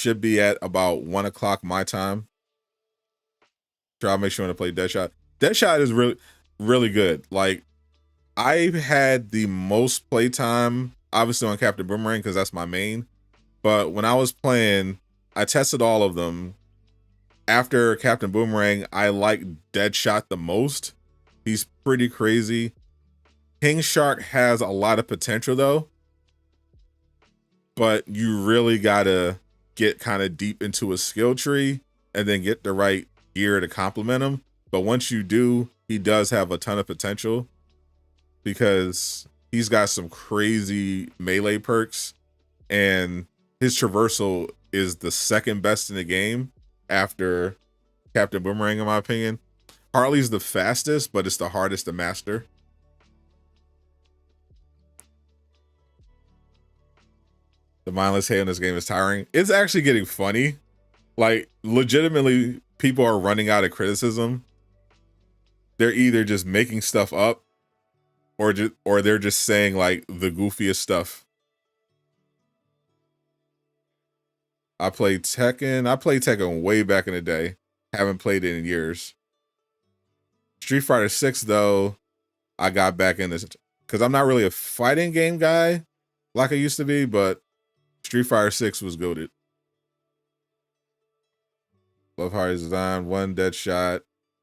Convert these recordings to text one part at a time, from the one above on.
should be at about 1 o'clock my time. I'll make sure to play Deadshot. Deadshot is really good. Like, I've had the most playtime, obviously on Captain Boomerang because that's my main. But when I was playing, I tested all of them. After Captain Boomerang, I like Deadshot the most. He's pretty crazy. King Shark has a lot of potential though, but you really gotta get kind of deep into a skill tree and then get the right gear to complement him. But once you do, he does have a ton of potential because he's got some crazy melee perks, and his traversal is the second best in the game after Captain Boomerang, in my opinion. Harley's the fastest, but it's the hardest to master. The mindless hate in this game is tiring. It's actually getting funny. Like, legitimately, people are running out of criticism. They're either just making stuff up or they're just saying like the goofiest stuff. I played Tekken way back in the day. Haven't played it in years. Street Fighter 6 though, I got back in this because I'm not really a fighting game guy like I used to be, but Street Fighter 6 was goated. Love Harley's design, one Deadshot,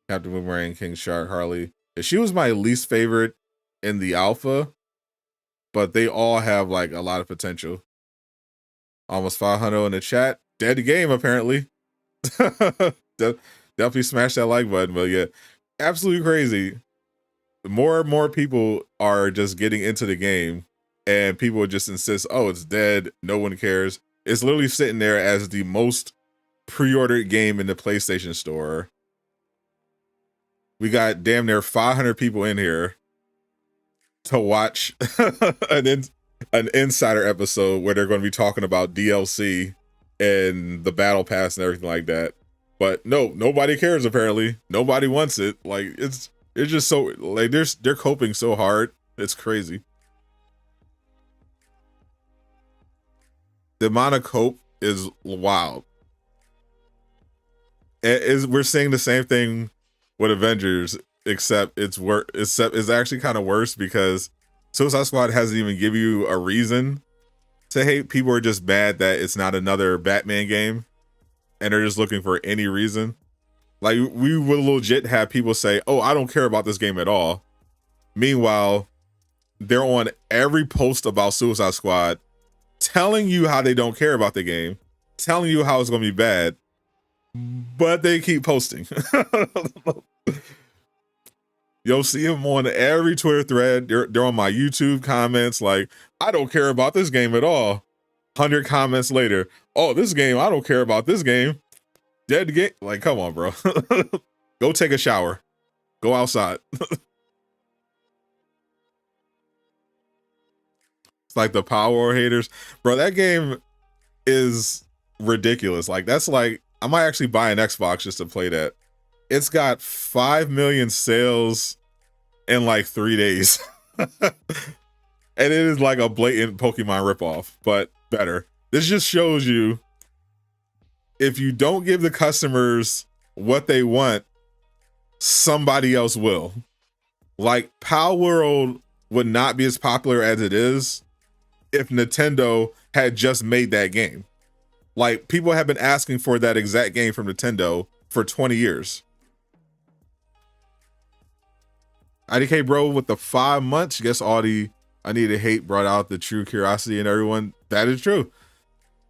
Captain Boomerang, King Shark, Harley. She was my least favorite in the alpha, but they all have like a lot of potential. Almost 500 in the chat. Dead game apparently. Definitely smash that like button, but yeah, absolutely crazy. More and more people are just getting into the game, and people just insist, oh, it's dead, no one cares. It's literally sitting there as the most pre-ordered game in the PlayStation Store. We got damn near 500 people in here to watch an insider episode where they're going to be talking about DLC and the battle pass and everything like that. But no, nobody cares apparently. Nobody wants it. Like, it's just so, like, they're coping so hard. It's crazy. The amount of cope is wild. We're seeing the same thing with Avengers, except it's actually kind of worse because Suicide Squad hasn't even give you a reason to hate. People are just mad that it's not another Batman game, and they're just looking for any reason. Like, we would legit have people say, oh, I don't care about this game at all. Meanwhile, they're on every post about Suicide Squad telling you how they don't care about the game, telling you how it's going to be bad, but they keep posting. You'll see them on every Twitter thread. They're on my YouTube comments like, I don't care about this game at all. 100 comments later, oh, this game, I don't care about this game. Dead game. Like, come on, bro. Go take a shower. Go outside. It's like the Power haters. Bro, that game is ridiculous. Like, that's like, I might actually buy an Xbox just to play that. It's got 5 million sales in like 3 days. And it is like a blatant Pokemon ripoff, but better. This just shows you, if you don't give the customers what they want, somebody else will. Like, Power World would not be as popular as it is if Nintendo had just made that game. Like, people have been asking for that exact game from Nintendo for 20 years. IDK bro with the 5 months. Guess all the I need to hate brought out the true curiosity in everyone. That is true.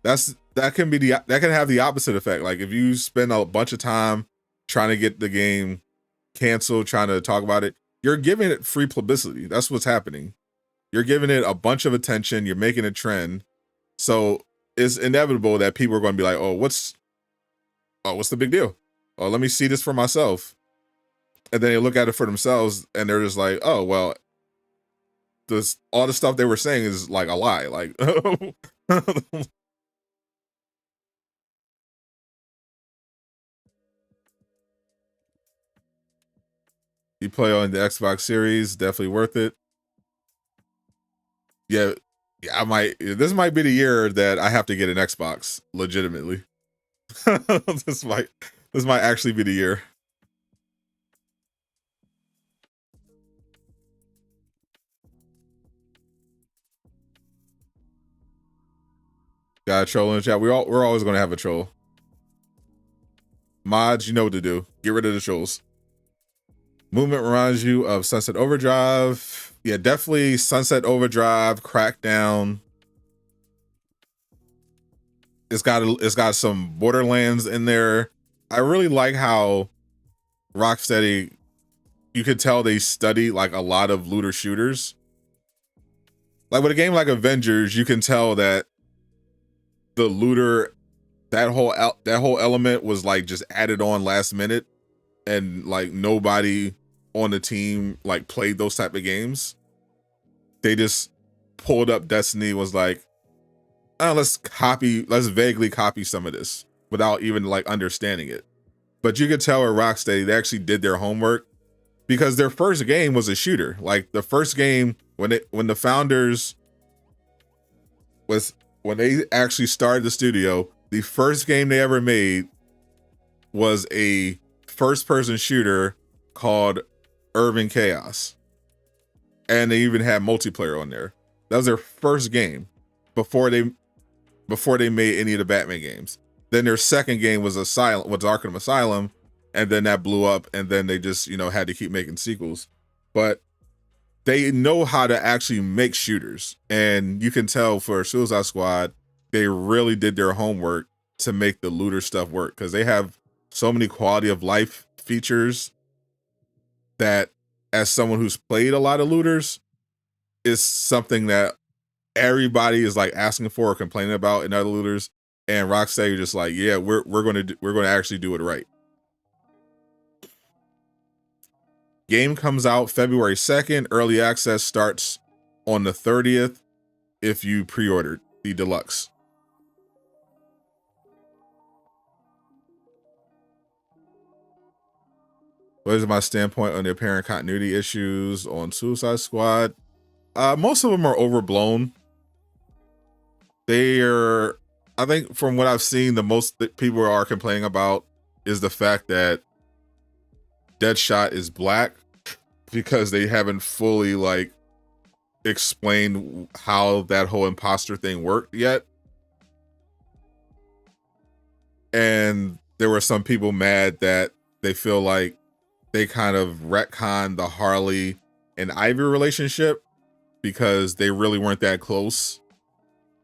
That can have the opposite effect. Like, if you spend a bunch of time trying to get the game canceled, trying to talk about it, you're giving it free publicity. That's what's happening. You're giving it a bunch of attention. You're making a trend. So it's inevitable that people are going to be like, oh, what's the big deal? Oh, let me see this for myself. And then they look at it for themselves and they're just like, oh, well, all the stuff they were saying is like a lie. Like, you play on the Xbox Series, definitely worth it. Yeah, Yeah, this might be the year that I have to get an Xbox, legitimately. this might actually be the year. Got a troll in the chat. We're always gonna have a troll. Mods, you know what to do. Get rid of the trolls. Movement reminds you of Sunset Overdrive. Yeah, definitely Sunset Overdrive, Crackdown. It's got some Borderlands in there. I really like how Rocksteady, you could tell they study like a lot of looter shooters. Like with a game like Avengers, you can tell that the looter, that whole element was like just added on last minute, and like nobody on the team like played those type of games. They just pulled up Destiny, was like, oh, let's vaguely copy some of this without even like understanding it. But you could tell at Rocksteady, they actually did their homework, because their first game was a shooter. Like the first game, when the founders when they actually started the studio, the first game they ever made was a first-person shooter called Urban Chaos. And they even had multiplayer on there. That was their first game before they made any of the Batman games. Then their second game was Arkham Asylum, and then that blew up, and then they just, had to keep making sequels. But they know how to actually make shooters, and you can tell for Suicide Squad, they really did their homework to make the looter stuff work, because they have so many quality of life features that, as someone who's played a lot of looters, is something that everybody is like asking for or complaining about in other looters. And Rocksteady just like, yeah, we're going to actually do it right. Game comes out February 2nd. Early access starts on the 30th if you pre-ordered the deluxe. What is my standpoint on the apparent continuity issues on Suicide Squad? Most of them are overblown. I think from what I've seen, the most that people are complaining about is the fact that Deadshot is black, because they haven't fully like explained how that whole imposter thing worked yet. And there were some people mad that they feel like they kind of retconned the Harley and Ivy relationship, because they really weren't that close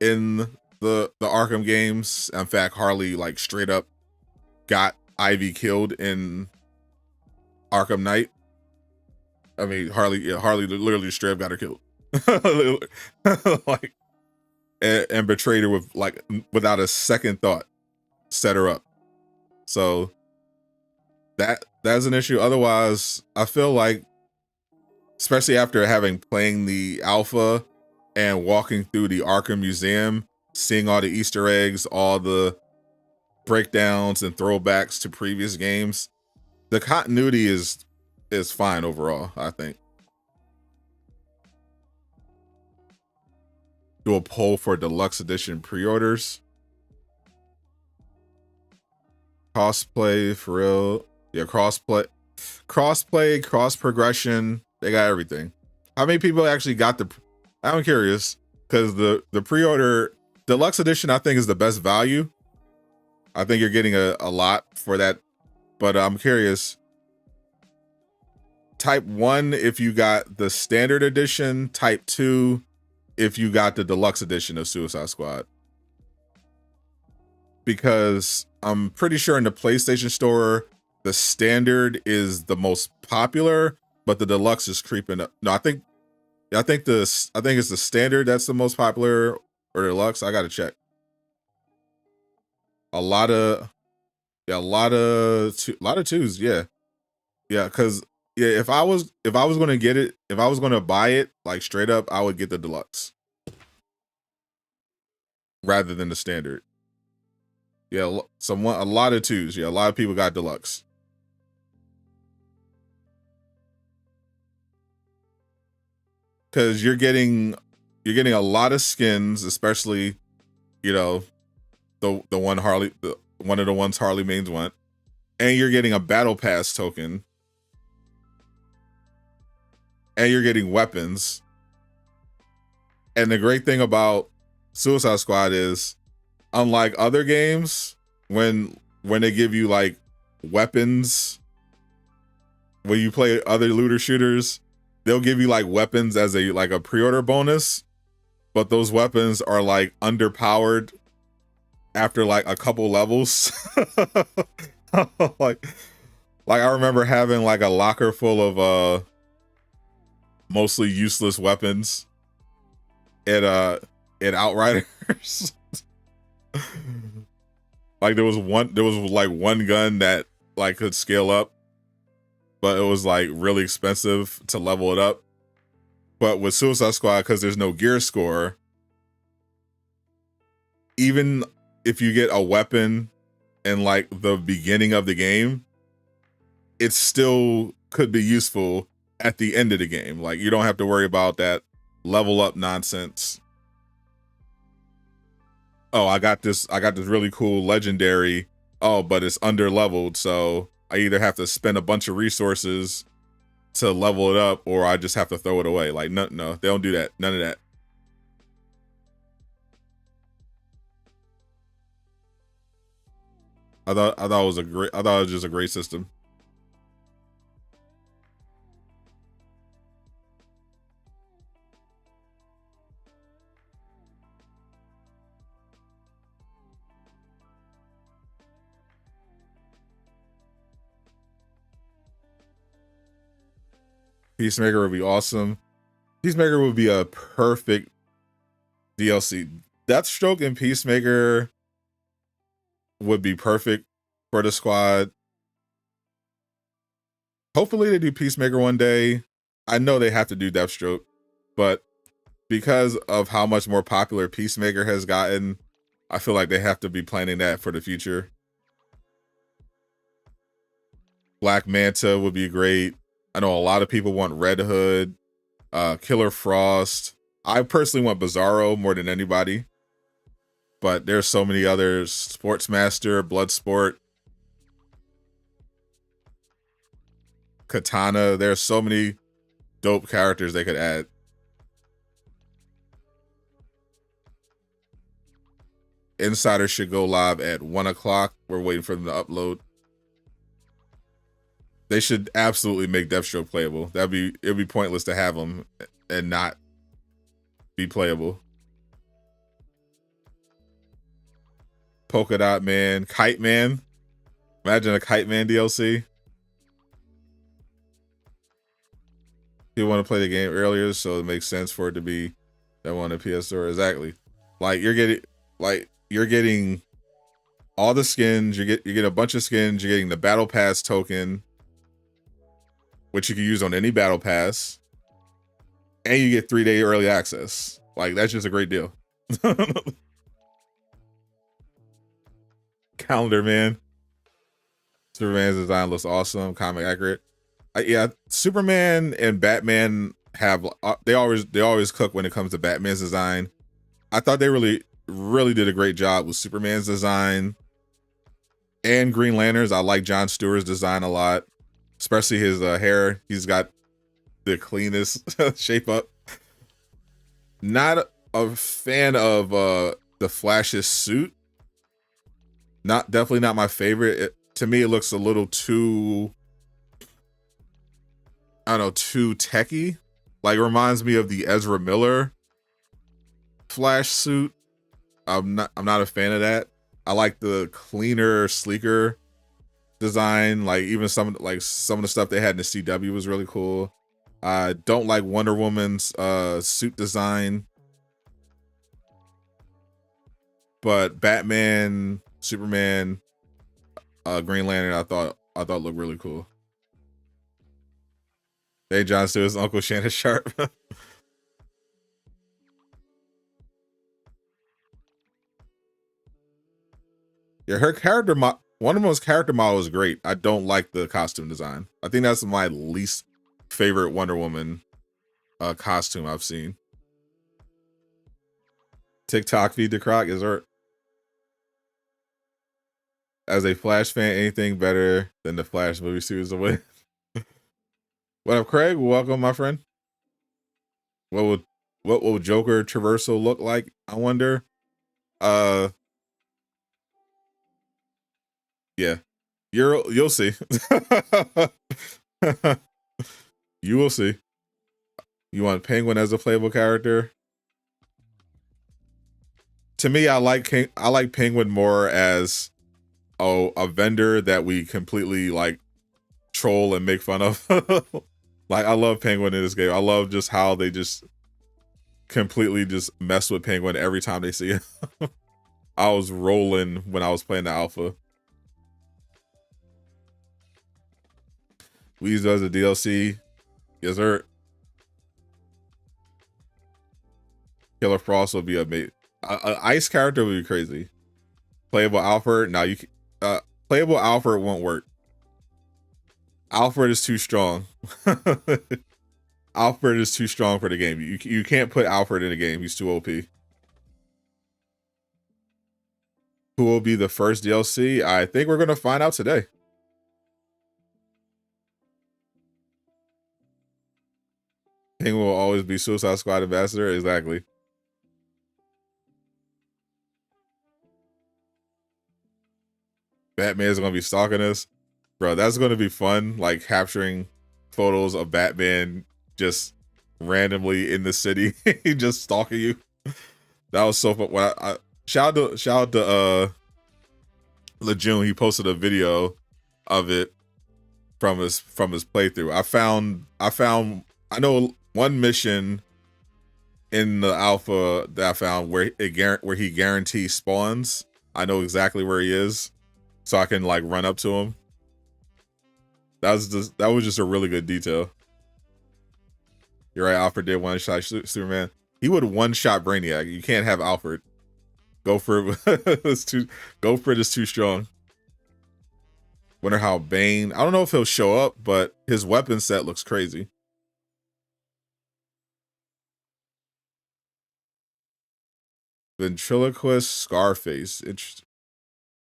in the Arkham games. In fact, Harley like straight up got Ivy killed in Arkham Knight. I mean, Harley literally straight up got her killed. Like, and betrayed her without a second thought, set her up. So that's an issue. Otherwise, I feel like, especially after having playing the alpha and walking through the Arkham Museum, seeing all the Easter eggs, all the breakdowns and throwbacks to previous games, the continuity is fine overall, I think. Do a poll for deluxe edition pre-orders. Crossplay, for real. Yeah, crossplay, cross progression. They got everything. How many people actually got I'm curious, because the pre-order deluxe edition, I think, is the best value. I think you're getting a lot for that, but I'm curious. Type 1 if you got the standard edition, type 2 if you got the deluxe edition of Suicide Squad. Because I'm pretty sure in the PlayStation Store, the standard is the most popular, but the deluxe is creeping up. No, I think it's the standard that's the most popular, or deluxe. I gotta check. A lot of twos, yeah. Because if I was gonna get it, if I was gonna buy it like straight up, I would get the deluxe rather than the standard. Yeah, a lot of twos. Yeah, a lot of people got deluxe. Because you're getting you're getting a lot of skins, especially, you know, the one Harley, one of the ones Harley mains want, and you're getting a battle pass token, and you're getting weapons. And the great thing about Suicide Squad is, unlike other games, when they give you like weapons, when you play other looter shooters, they'll give you like weapons as a pre-order bonus, but those weapons are like underpowered after like a couple levels. like I remember having like a locker full of mostly useless weapons in Outriders. Like there was like one gun that like could scale up, but it was like really expensive to level it up. But with Suicide Squad, because there's no gear score, even if you get a weapon in like the beginning of the game, it still could be useful at the end of the game. Like you don't have to worry about that level up nonsense. Oh, I got this really cool legendary. Oh, but it's under leveled, so I either have to spend a bunch of resources to level it up, or I just have to throw it away. Like no, they don't do that. None of that. I thought it was just a great system. Peacemaker would be awesome. Peacemaker would be a perfect DLC. Deathstroke and Peacemaker would be perfect for the squad. Hopefully they do Peacemaker one day. I know they have to do Deathstroke, but because of how much more popular Peacemaker has gotten, I feel like they have to be planning that for the future. Black Manta would be great. I know a lot of people want Red Hood, Killer Frost. I personally want Bizarro more than anybody, but there's so many others. Sportsmaster, Bloodsport, Katana. There's so many dope characters they could add. Insider should go live at 1 o'clock. We're waiting for them to upload. They should absolutely make Deathstroke playable. It'd be pointless to have them and not be playable. Polka Dot Man, Kite Man. Imagine a Kite Man DLC. You want to play the game earlier, so it makes sense for it to be that one at PS Store. Exactly. Like you're getting all the skins. You get a bunch of skins. You're getting the Battle Pass token, which you can use on any Battle Pass, and you get 3-day early access. Like that's just a great deal. Calendar Man. Superman's design looks awesome, comic accurate. Yeah, Superman and Batman have they always cook when it comes to Batman's design. I thought they really did a great job with Superman's design and Green Lanterns. I like Jon Stewart's design a lot, especially his hair. He's got the cleanest shape up. Not a fan of the Flash's suit. Definitely not my favorite. To me, it looks a little too, I don't know, too techy. Like it reminds me of the Ezra Miller Flash suit. I'm not a fan of that. I like the cleaner, sleeker design. Like even some of the stuff they had in the CW was really cool. I don't like Wonder Woman's suit design, but Batman, Superman, Green Lantern, I thought looked really cool. Hey, Jon Stewart's Uncle Shannon Sharp. Yeah, her character Wonder Woman's character model is great. I don't like the costume design. I think that's my least favorite Wonder Woman costume I've seen. TikTok feed to Croc is there. As a Flash fan, anything better than the Flash movie series away? What up, Craig? Welcome, my friend. What will Joker traversal look like? I wonder. Yeah, you'll see. You will see. You want Penguin as a playable character? To me, I like Penguin more as a vendor that we completely like troll and make fun of. Like, I love Penguin in this game. I love just how they just completely just mess with Penguin every time they see him. I was rolling when I was playing the alpha. Weeze does a DLC. Yes, sir. Killer Frost will be amazing. An ice character would be crazy. Playable Alfred? No, you playable Alfred won't work. Alfred is too strong. Alfred is too strong for the game. You can't put Alfred in the game. He's too OP. Who will be the first DLC? I think we're gonna find out today. Penguin will always be Suicide Squad ambassador. Exactly. Batman is gonna be stalking us, bro. That's gonna be fun. Like capturing photos of Batman just randomly in the city, just stalking you. That was so fun. When I shout out to Lejeune. He posted a video of it from his playthrough. I know one mission in the alpha that I found where he guarantees spawns. I know exactly where he is, so I can like run up to him. That was just a really good detail. You're right, Alfred did one shot Superman. He would one shot Brainiac. You can't have Alfred. Gopher Gopher is too strong. Wonder how Bane, I don't know if he'll show up, but his weapon set looks crazy. Ventriloquist Scarface. Interesting.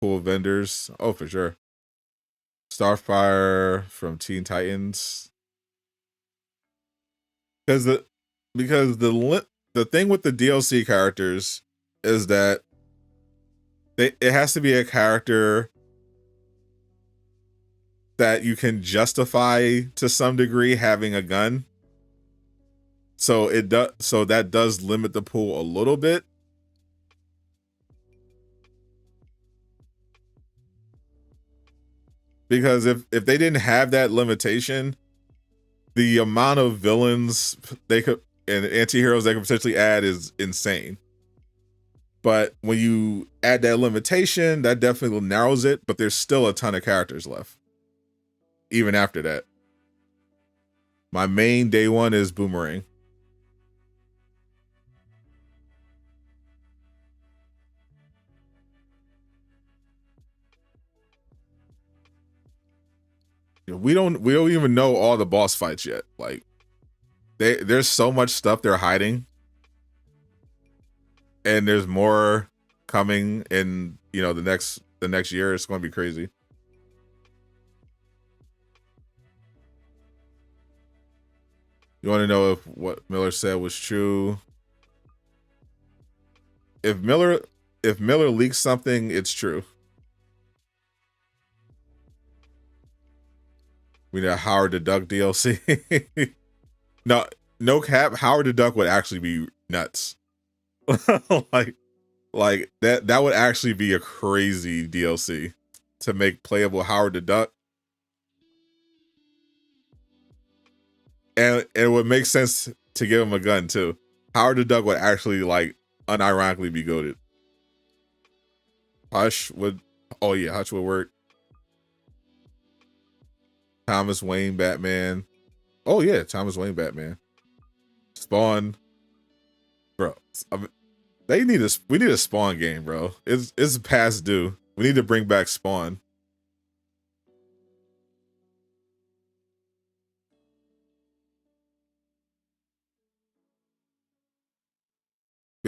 Cool vendors. Oh, for sure. Starfire from Teen Titans. Because the thing with the DLC characters is that it has to be a character that you can justify to some degree having a gun. So that does limit the pool a little bit. Because if they didn't have that limitation, the amount of villains they could and anti-heroes they could potentially add is insane. But when you add that limitation, that definitely narrows it, but there's still a ton of characters left. Even after that. My main day one is Boomerang. We don't even know all the boss fights yet. Like there's so much stuff they're hiding. And there's more coming in, the next year. It's going to be crazy. You want to know if what Miller said was true? If Miller leaks something, it's true. We need a Howard the Duck DLC. No cap. Howard the Duck would actually be nuts. like that would actually be a crazy DLC to make playable Howard the Duck. And it would make sense to give him a gun too. Howard the Duck would actually like unironically be goated. Hush would work. Thomas Wayne Batman. Oh yeah, Thomas Wayne Batman. Spawn. Bro. We need a Spawn game, bro. It's past due. We need to bring back Spawn.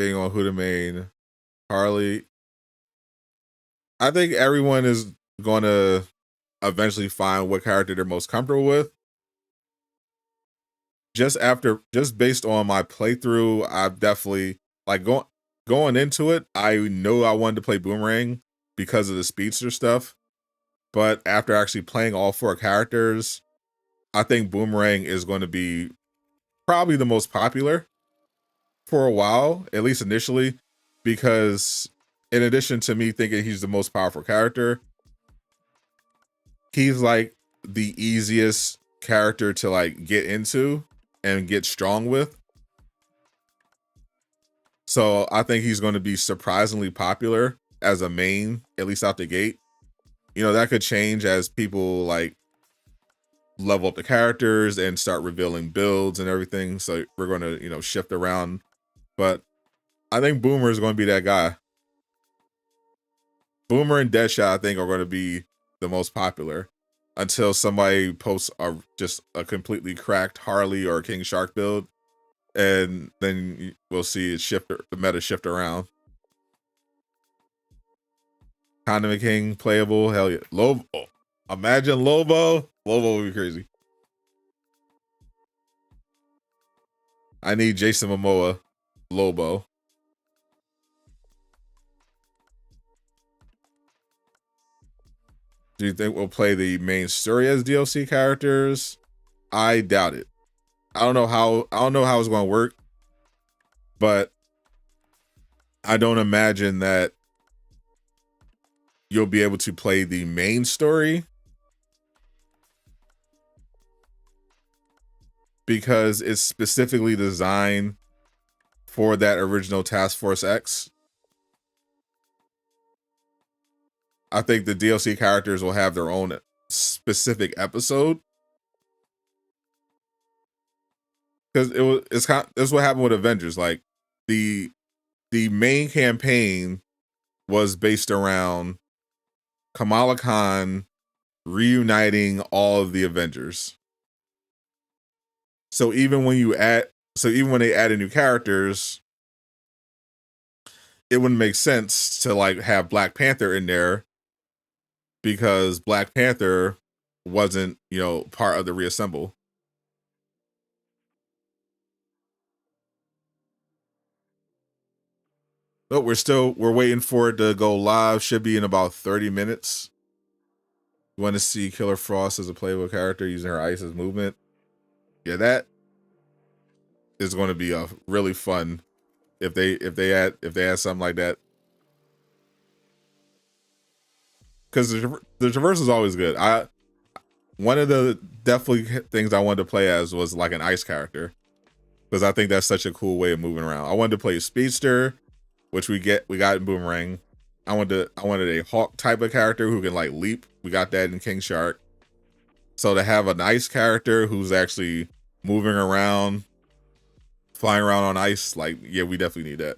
being on who to main Harley. I think everyone is going to eventually find what character they're most comfortable with. Just based on my playthrough, I've definitely like going into it. I know I wanted to play Boomerang because of the speedster stuff, but after actually playing all 4 characters, I think Boomerang is going to be probably the most popular for a while, at least initially, because in addition to me thinking he's the most powerful character, he's like the easiest character to like get into and get strong with. So I think he's going to be surprisingly popular as a main, at least out the gate. You know, that could change as people like level up the characters and start revealing builds and everything. So we're going to, you know, shift around. But I think Boomer is going to be that guy. Boomer and Deadshot, I think, are going to be the most popular until somebody posts just a completely cracked Harley or King Shark build. And then we'll see it shift, the meta shift around. Condiment King playable, hell yeah. Lobo, imagine Lobo. Lobo would be crazy. I need Jason Momoa, Lobo. Do you think we'll play the main story as DLC characters? I doubt it. I don't know how it's going to work, but I don't imagine that you'll be able to play the main story because it's specifically designed for that original Task Force X. I think the DLC characters will have their own specific episode. Because that's what happened with Avengers. Like the main campaign was based around Kamala Khan reuniting all of the Avengers. So even when they added new characters, it wouldn't make sense to like have Black Panther in there because Black Panther wasn't, you know, part of the reassemble. But we're waiting for it to go live. Should be in about 30 minutes. You want to see Killer Frost as a playable character using her ice as movement? Yeah, that is going to be a really fun if they add something like that. Because the traverse is always good. One of the definitely things I wanted to play as was like an ice character, because I think that's such a cool way of moving around. I wanted to play a speedster, which we got in Boomerang. I wanted a hawk type of character who can like leap. We got that in King Shark. So to have an ice character who's actually moving around, flying around on ice, like, yeah, we definitely need that.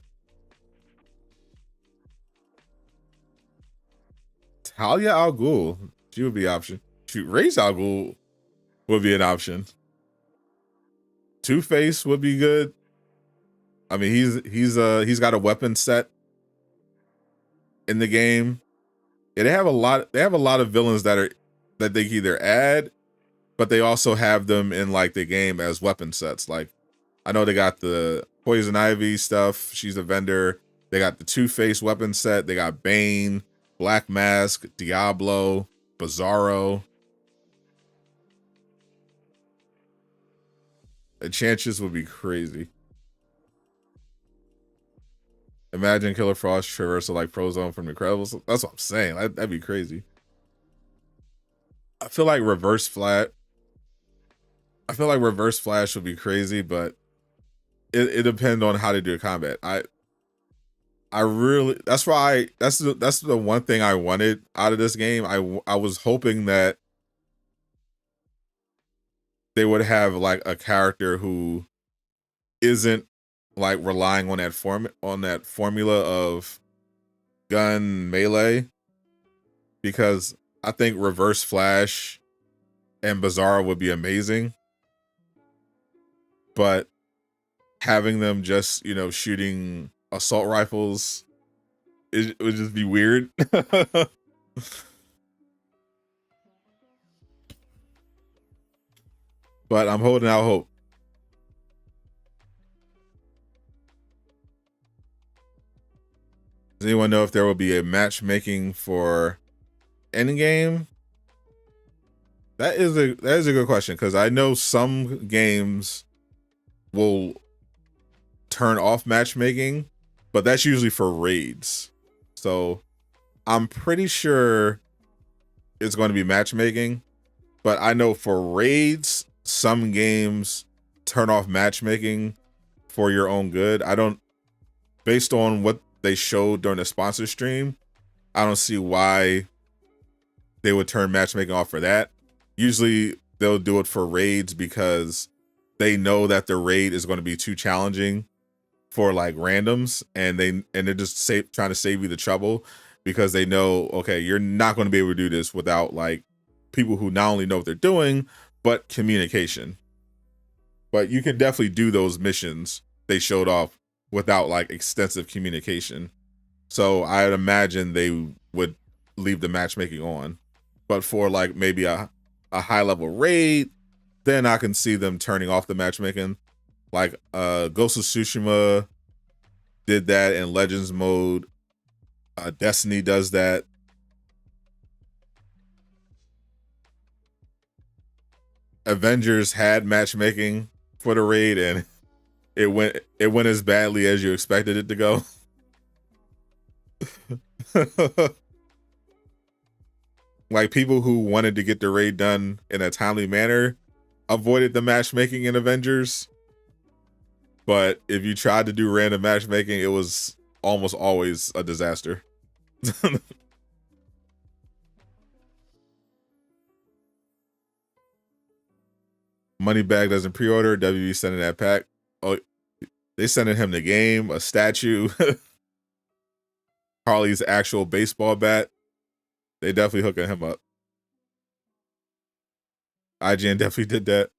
Talia al Ghul, she would be an option. Shoot, Ra's al Ghul would be an option. Two-Face would be good. I mean, he's got a weapon set in the game. Yeah, they have a lot of villains that they either add, but they also have them in like the game as weapon sets. Like, I know they got the Poison Ivy stuff. She's a vendor. They got the Two-Face weapon set. They got Bane, Black Mask, Diablo, Bizarro. Enchantress would be crazy. Imagine Killer Frost traversal like Prozone from The Incredibles. That's what I'm saying. That'd be crazy. I feel like Reverse Flash would be crazy, but it depends on how they do combat. I really, that's the one thing I wanted out of this game. I was hoping that they would have like a character who isn't like relying on that formula of gun melee, because I think Reverse Flash and Bizarro would be amazing, but having them just, you know, shooting assault rifles. It would just be weird. But I'm holding out hope. Does anyone know if there will be a matchmaking for Endgame? That is a good question, because I know some games will turn off matchmaking, but that's usually for raids. So I'm pretty sure it's going to be matchmaking, but I know for raids, some games turn off matchmaking for your own good. I don't, based on what they showed during the sponsor stream, I don't see why they would turn matchmaking off for that. Usually they'll do it for raids because they know that the raid is going to be too challenging for like randoms, and they're just trying to save you the trouble, because they know, okay, you're not going to be able to do this without like people who not only know what they're doing, but communication. But you can definitely do those missions they showed off without like extensive communication. So I'd imagine they would leave the matchmaking on. But for like maybe a high level raid, then I can see them turning off the matchmaking. Like Ghost of Tsushima did that in Legends mode. Destiny does that. Avengers had matchmaking for the raid, and it went as badly as you expected it to go. Like, people who wanted to get the raid done in a timely manner avoided the matchmaking in Avengers. But if you tried to do random matchmaking, it was almost always a disaster. Moneybag doesn't pre-order. WB sending that pack. Oh, they sending him the game, a statue, Harley's actual baseball bat. They definitely hooking him up. IGN definitely did that.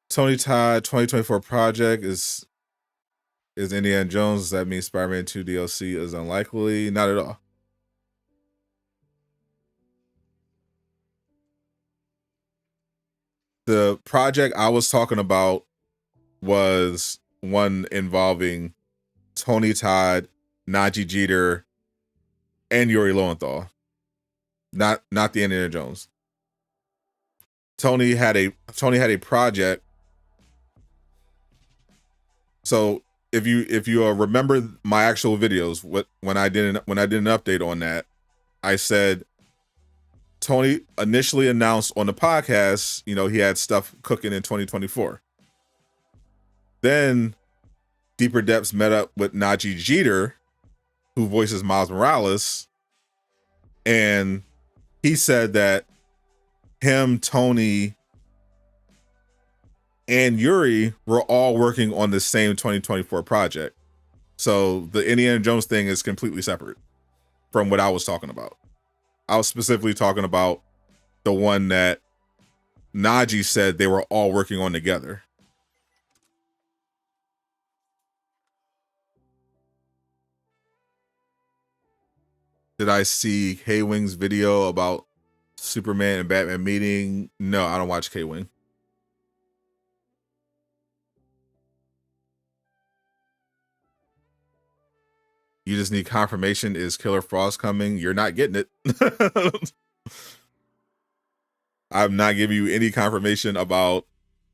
Tony Todd 2024 project is Indiana Jones. Does that mean Spider-Man 2 DLC is unlikely? Not at all. The project I was talking about was one involving Tony Todd, Najee Jeter, and Yuri Lowenthal. Not the Indiana Jones. Tony had a project. So if you remember my actual videos, when I did an update on that, I said Tony initially announced on the podcast, he had stuff cooking in 2024. Then Deeper Depths met up with Najee Jeter, who voices Miles Morales, and he said that him, Tony, and Yuri were all working on the same 2024 project. So the Indiana Jones thing is completely separate from what I was talking about. I was specifically talking about the one that Najee said they were all working on together. Did I see K-Wing's video about Superman and Batman meeting? No, I don't watch K-Wing. You just need confirmation. Is Killer Frost coming? You're not getting it. I'm not giving you any confirmation about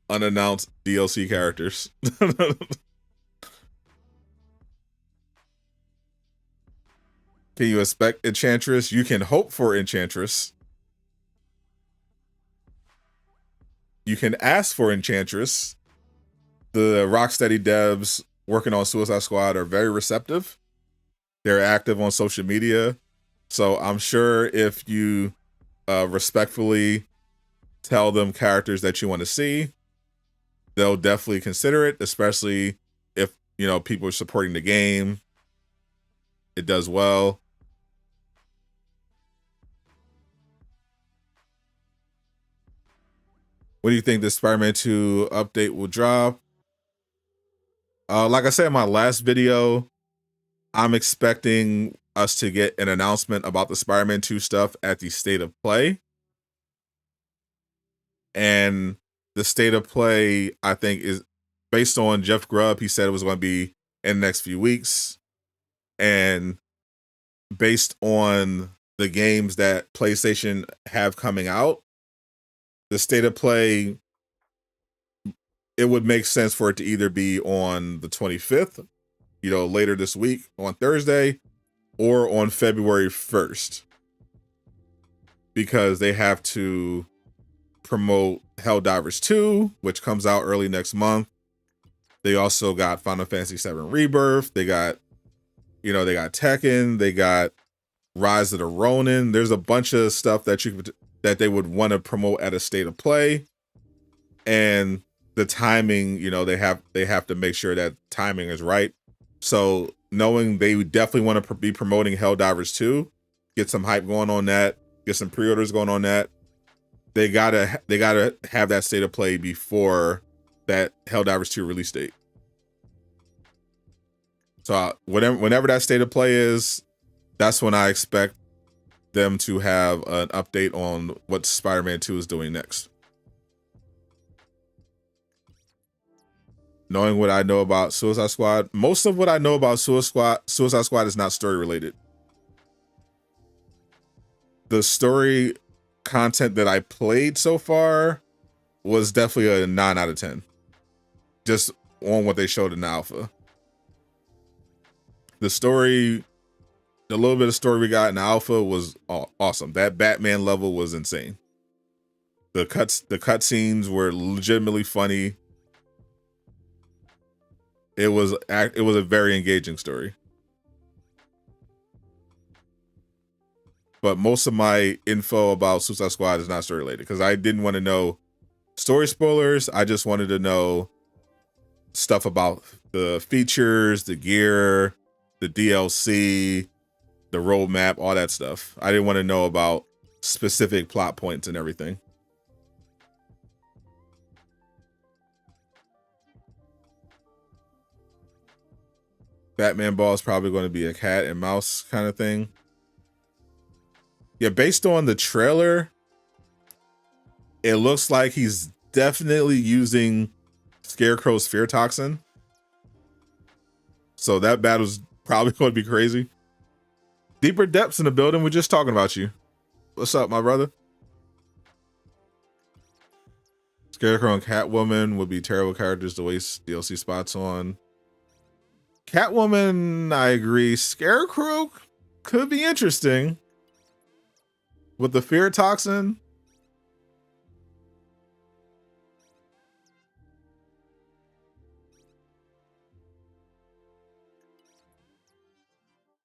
unannounced DLC characters. Can you expect Enchantress? You can hope for Enchantress. You can ask for Enchantress. The Rocksteady devs working on Suicide Squad are very receptive. They're active on social media. So I'm sure if you respectfully tell them characters that you want to see, they'll definitely consider it, especially if, people are supporting the game. It does well. What do you think this Spider-Man 2 update will drop? Like I said in my last video, I'm expecting us to get an announcement about the Spider-Man 2 stuff at the State of Play. And the State of Play, I think, is based on Jeff Grubb. He said it was going to be in the next few weeks. And based on the games that PlayStation have coming out, the State of Play, it would make sense for it to either be on the 25th, later this week on Thursday, or on February 1st, because they have to promote Helldivers 2, which comes out early next month. They also got Final Fantasy VII Rebirth. They got, they got Tekken. They got Rise of the Ronin. There's a bunch of stuff that they would want to promote at a State of Play, and the timing, they have to make sure that timing is right. So knowing they definitely want to be promoting Helldivers 2, get some hype going on that, get some pre-orders going on that. They gotta have that State of Play before that Helldivers 2 release date. So whenever that State of Play is, that's when I expect them to have an update on what Spider-Man 2 is doing next. Knowing what I know about Suicide Squad, most of what I know about Suicide Squad is not story related. The story content that I played so far was definitely a 9 out of 10. Just on what they showed in the alpha. The story, the little bit of story we got in the alpha was awesome. That Batman level was insane. The cutscenes were legitimately funny. It was a very engaging story. But most of my info about Suicide Squad is not story related, because I didn't want to know story spoilers. I just wanted to know stuff about the features, the gear, the DLC, the roadmap, all that stuff. I didn't want to know about specific plot points and everything. Batman Ball is probably going to be a cat and mouse kind of thing. Yeah, based on the trailer, it looks like he's definitely using Scarecrow's fear toxin. So that battle's probably going to be crazy. Deeper Depths in the building. We're just talking about you. What's up, my brother? Scarecrow and Catwoman would be terrible characters to waste DLC spots on. Catwoman, I agree. Scarecrow could be interesting. With the fear toxin.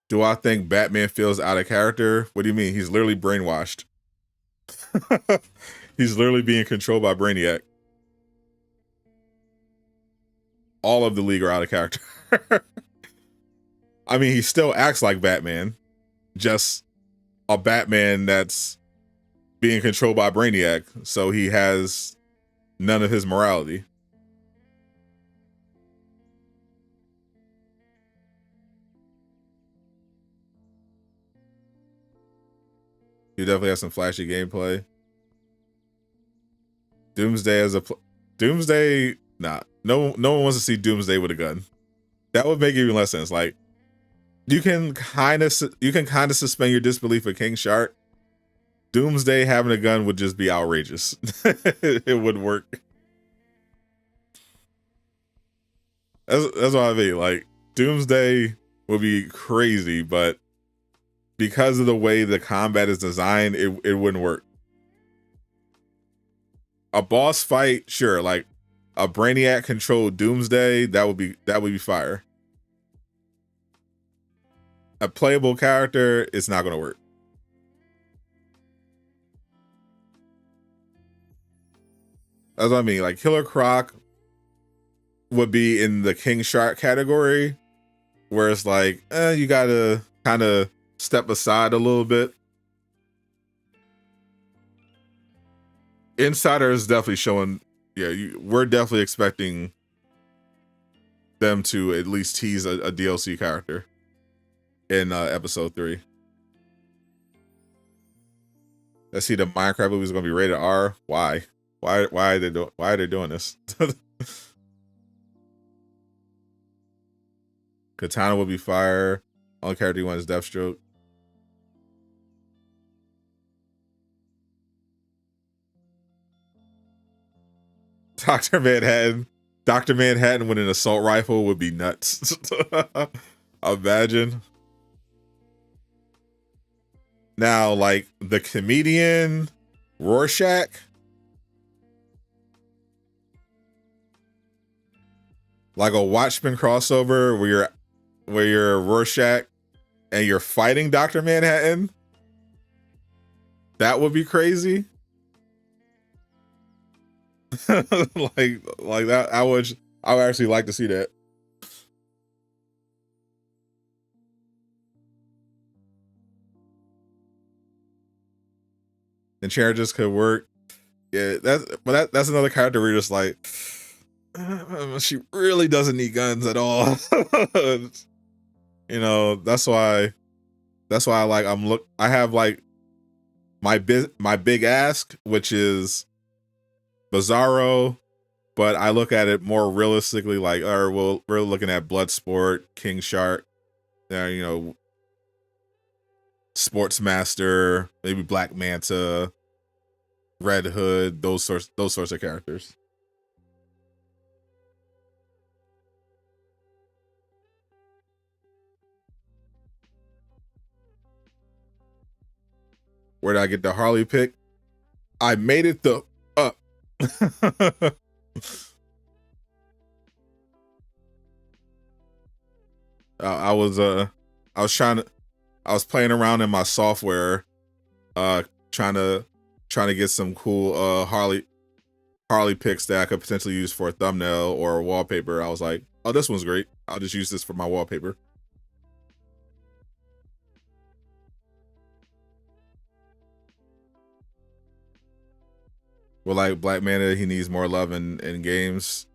Do I think Batman feels out of character? What do you mean? He's literally brainwashed. He's literally being controlled by Brainiac. All of the League are out of character. I mean, he still acts like Batman. Just a Batman that's being controlled by Brainiac. So he has none of his morality. He definitely has some flashy gameplay. Doomsday as a Doomsday, nah. No one wants to see Doomsday with a gun. That would make even less sense. Like, you can kind of suspend your disbelief for King Shark. Doomsday having a gun would just be outrageous. It would work. That's what I mean. Like, Doomsday would be crazy, but because of the way the combat is designed, it wouldn't work. A boss fight, sure, like a Brainiac controlled Doomsday, that would be fire. A playable character, it's not gonna work. That's what I mean. Like, Killer Croc would be in the King Shark category, where it's like, you gotta kind of step aside a little bit. Insider is definitely showing. Yeah, we're definitely expecting them to at least tease a DLC character in episode 3. Let's see, the Minecraft movie is going to be rated R. Why? Why are they doing this? Katana will be fire. Only character you want is Deathstroke. Dr. Manhattan. Dr. Manhattan with an assault rifle would be nuts. Imagine. Now, like the comedian Rorschach. Like a Watchmen crossover where you're Rorschach and you're fighting Dr. Manhattan. That would be crazy. like that. I would actually like to see that. And characters could work. Yeah, that's another character where you're just like, she really doesn't need guns at all. You know, that's why I like I have like my big ask, which is Bizarro, but I look at it more realistically, like, well, we're looking at Bloodsport, King Shark, you know, Sportsmaster, maybe Black Manta, Red Hood, those sorts of characters. Where did I get the Harley pick? I made it up. I was playing around in my software, trying to get some cool Harley pics that I could potentially use for a thumbnail or a wallpaper. I was like, oh, this one's great. I'll just use this for my wallpaper. Well, like Black Manta, he needs more love in games,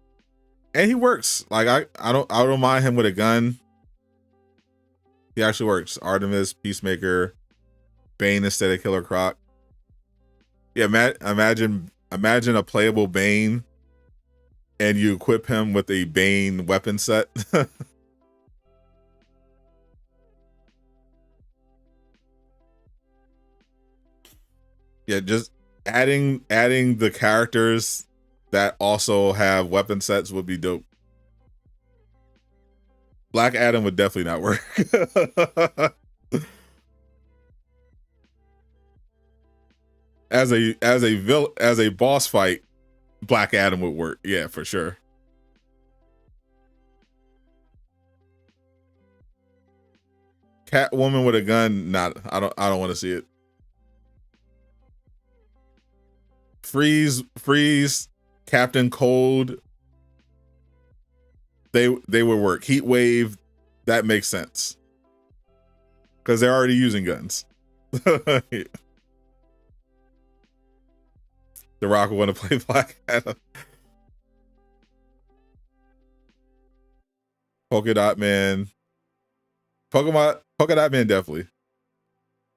and he works. Like I don't mind him with a gun. He actually works. Artemis, Peacemaker, Bane instead of Killer Croc. Yeah, imagine a playable Bane, and you equip him with a Bane weapon set. Yeah, just adding the characters that also have weapon sets would be dope. Black Adam would definitely not work. as a boss fight, Black Adam would work. Yeah, for sure. Catwoman with a gun, not. I don't want to see it. Freeze, Captain Cold. They would work. Heat Wave, that makes sense. Because they're already using guns. The Rock would want to play Black Adam. Polka Dot Man. Polka Dot Man, definitely.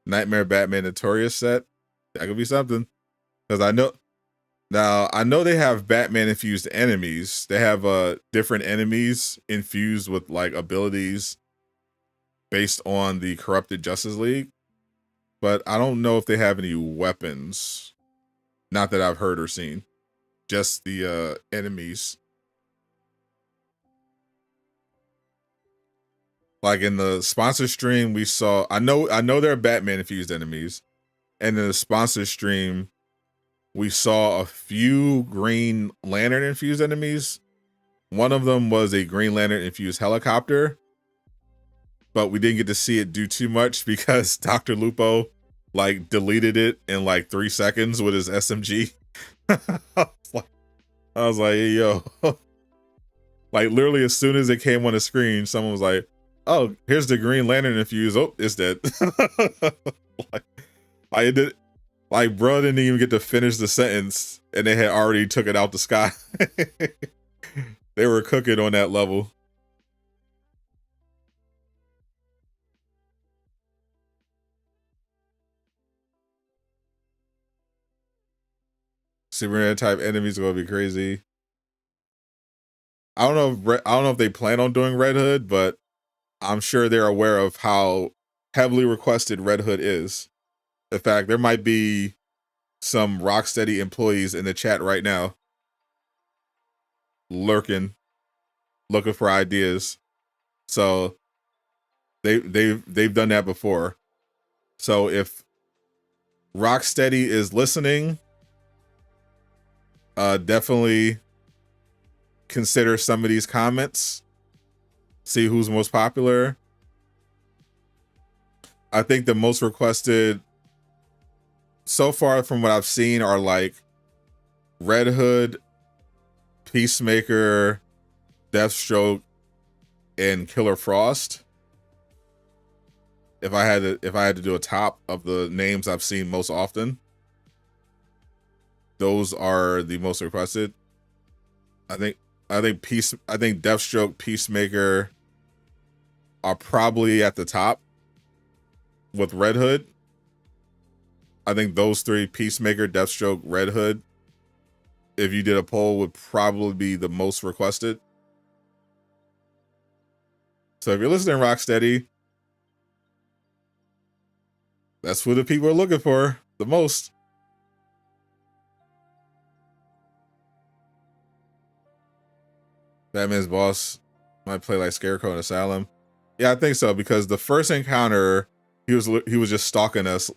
Nightmare Batman Notorious set. That could be something. Because I know they have Batman infused enemies. They have different enemies infused with like abilities based on the corrupted Justice League. But I don't know if they have any weapons. Not that I've heard or seen. Just the enemies. Like in the sponsor stream, we saw. I know there are Batman infused enemies, and in the sponsor stream, we saw a few Green Lantern infused enemies. One of them was a Green Lantern infused helicopter, but we didn't get to see it do too much because DrLupo like deleted it in like 3 seconds with his SMG. I was like, hey, yo. Like literally as soon as it came on the screen, someone was like, oh, here's the Green Lantern infused. Oh, it's dead. like Like, bro didn't even get to finish the sentence, and they had already took it out the sky. They were cooking on that level. Superman type enemies are gonna be crazy. I don't know if they plan on doing Red Hood, but I'm sure they're aware of how heavily requested Red Hood is. In fact, there might be some Rocksteady employees in the chat right now lurking, looking for ideas. So they've done that before. So if Rocksteady is listening, definitely consider some of these comments. See who's most popular. I think the most requested so far from what I've seen are like Red Hood, Peacemaker, Deathstroke, and Killer Frost. If I had to do a top of the names I've seen most often, those are the most requested. I think Deathstroke, Peacemaker are probably at the top with Red Hood. I think those three, Peacemaker, Deathstroke, Red Hood, if you did a poll, would probably be the most requested. So if you're listening, Rocksteady, that's who the people are looking for the most. Batman's boss might play like Scarecrow in Asylum. Yeah, I think so, because the first encounter, he was just stalking us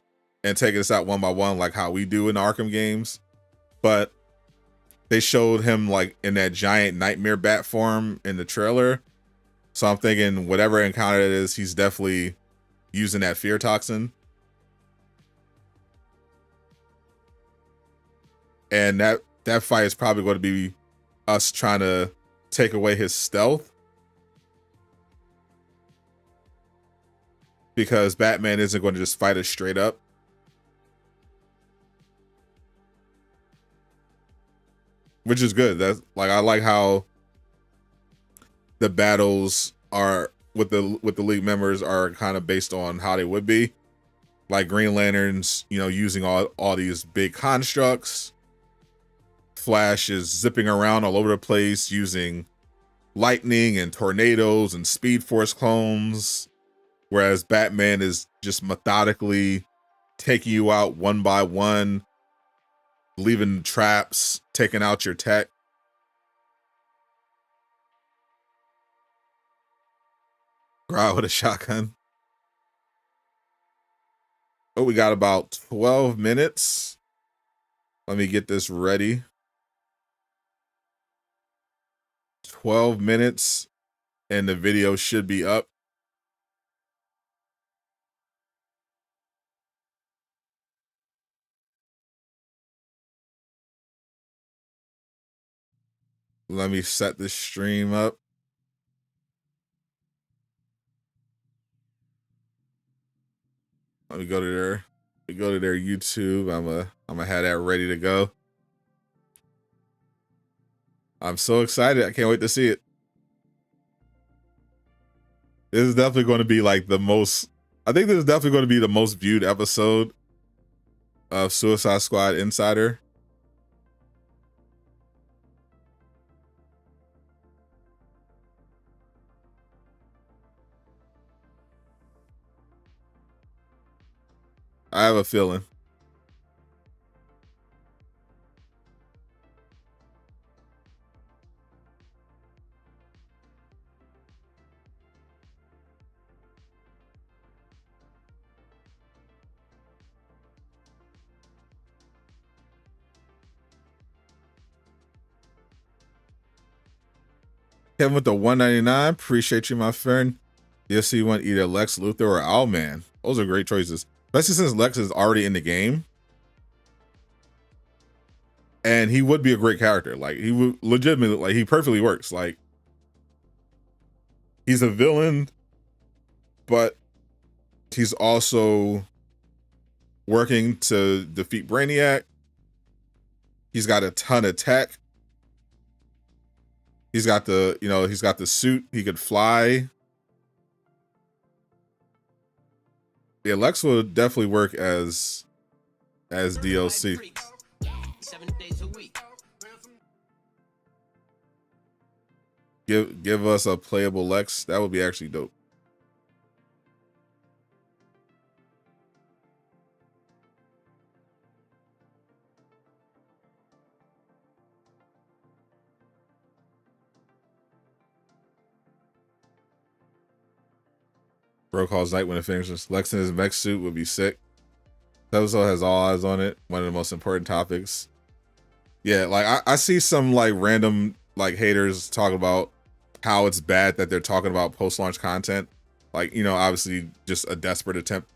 and taking us out one by one, like how we do in the Arkham games. But they showed him like in that giant nightmare bat form in the trailer. So I'm thinking whatever encounter it is, he's definitely using that fear toxin. And that fight is probably going to be us trying to take away his stealth. Because Batman isn't going to just fight us straight up. Which is good. That's like, I like how the battles are with the League members are kind of based on how they would be. Like Green Lanterns, you know, using all these big constructs. Flash is zipping around all over the place using lightning and tornadoes and Speed Force clones. Whereas Batman is just methodically taking you out one by one, leaving traps, taking out your tech. Growl with a shotgun. Oh, we got about 12 minutes. Let me get this ready. 12 minutes and the video should be up. Let me set this stream up. Let me go to their YouTube. I'm gonna have that ready to go. I'm so excited. I can't wait to see it. This is definitely going to be like the most, I think this is definitely going to be the most viewed episode of Suicide Squad Insider. I have a feeling. Kevin with the 199. Appreciate you, my friend. Yes, you want either Lex Luthor or Owlman. Those are great choices. Especially since Lex is already in the game. And he would be a great character. Like, he would legitimately, like, he perfectly works. Like, he's a villain, but he's also working to defeat Brainiac. He's got a ton of tech. He's got he's got the suit. He could fly. Yeah, Lex will definitely work as DLC. Give us a playable Lex. That would be actually dope. Bro calls night when it finishes. Lex in his mech suit would be sick. This episode has all eyes on it. One of the most important topics. Yeah, like I see some like random like haters talking about how it's bad that they're talking about post-launch content. Like, obviously just a desperate attempt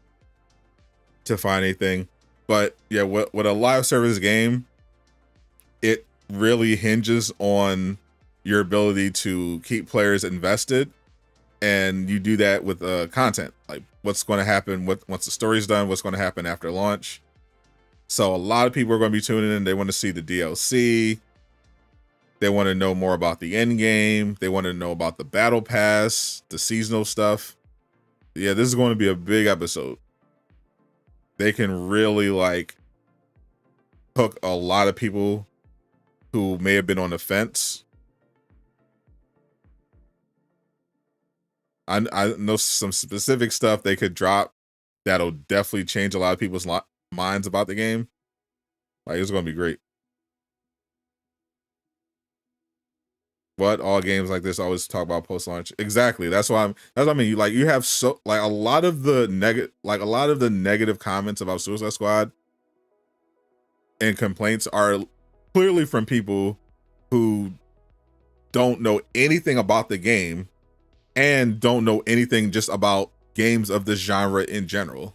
to find anything. But yeah, with a live service game, it really hinges on your ability to keep players invested. And you do that with content, like what's going to happen once the story's done, what's going to happen after launch. So a lot of people are going to be tuning in. They want to see the DLC. They want to know more about the end game. They want to know about the battle pass, the seasonal stuff. Yeah, this is going to be a big episode. They can really like hook a lot of people who may have been on the fence. I know some specific stuff they could drop that'll definitely change a lot of people's minds about the game. Like, it's going to be great. But all games like this always talk about post-launch. Exactly. That's what I mean. You have a lot of the negative comments about Suicide Squad and complaints are clearly from people who don't know anything about the game and don't know anything just about games of this genre in general.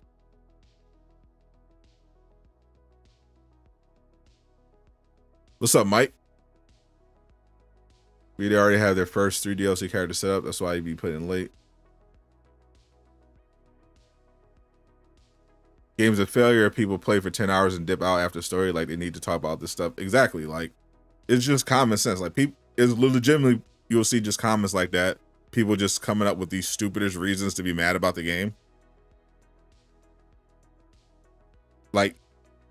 What's up, Mike? We already have their first 3 DLC characters set up. That's why you'd be putting late. Games of failure, people play for 10 hours and dip out after story. Like, they need to talk about this stuff. Exactly. Like, it's just common sense. Like, people, it's legitimately, you'll see just comments like that. People just coming up with these stupidest reasons to be mad about the game. Like,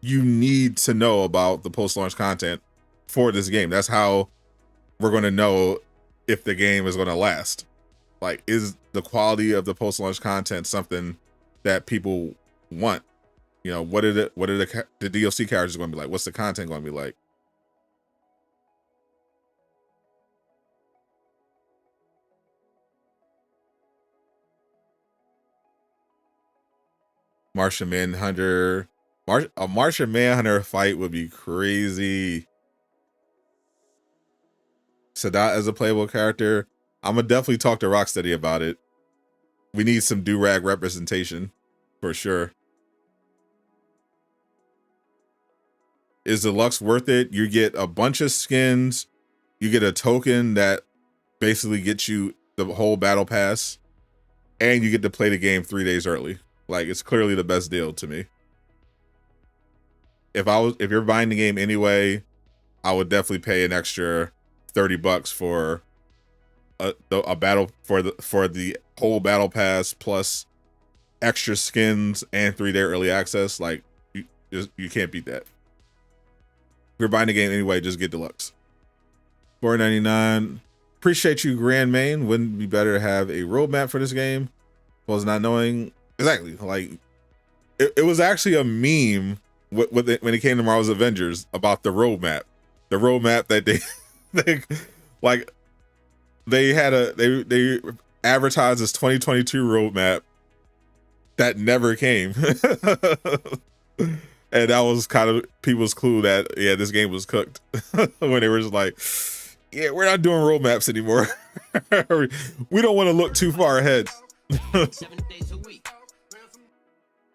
you need to know about the post-launch content for this game. That's how we're going to know if the game is going to last. Like, is the quality of the post-launch content something that people want? What are the DLC characters going to be like? What's the content going to be like? Martian Manhunter. A Martian Manhunter fight would be crazy. Sadot as a playable character. I'm gonna definitely talk to Rocksteady about it. We need some do-rag representation for sure. Is deluxe worth it? You get a bunch of skins. You get a token that basically gets you the whole battle pass, and you get to play the game 3 days early. Like, it's clearly the best deal to me. If you're buying the game anyway, I would definitely pay an extra $30 for a battle for the whole battle pass plus extra skins and 3-day early access. Like, you can't beat that. If you're buying the game anyway, just get deluxe. $4.99. Appreciate you, Grand Main. Wouldn't it be better to have a roadmap for this game? Was not knowing exactly. Like, it was actually a meme when it came to Marvel's Avengers about the roadmap. The roadmap that they advertised this 2022 roadmap that never came. And that was kind of people's clue that, yeah, this game was cooked. When they were just like, yeah, we're not doing roadmaps anymore. We don't want to look too far ahead. 7 days a week.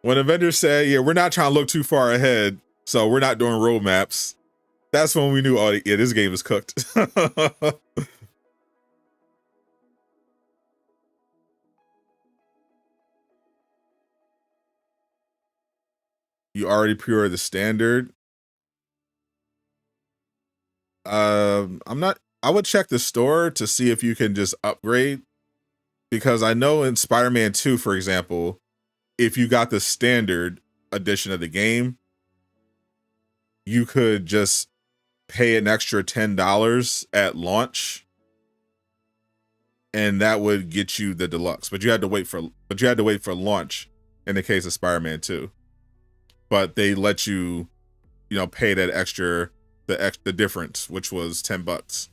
When a vendor said, yeah, we're not trying to look too far ahead, so we're not doing roadmaps, that's when we knew, oh, yeah, this game is cooked. You already pre-ordered the standard. I'm not. I would check the store to see if you can just upgrade, because I know in Spider-Man 2, for example, if you got the standard edition of the game, you could just pay an extra $10 at launch, and that would get you the deluxe. But you had to wait for launch in the case of Spider-Man 2. But they let you, pay that extra, the difference, which was $10.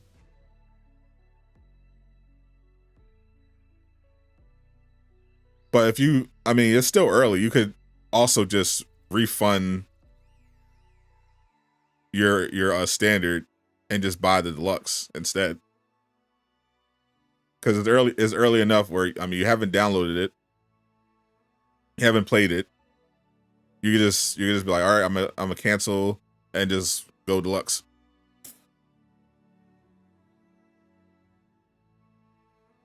But if you, it's still early. You could also just refund your standard and just buy the deluxe instead. Because it's early enough where, you haven't downloaded it, you haven't played it. You can just be like, all right, I'm gonna cancel and just go deluxe.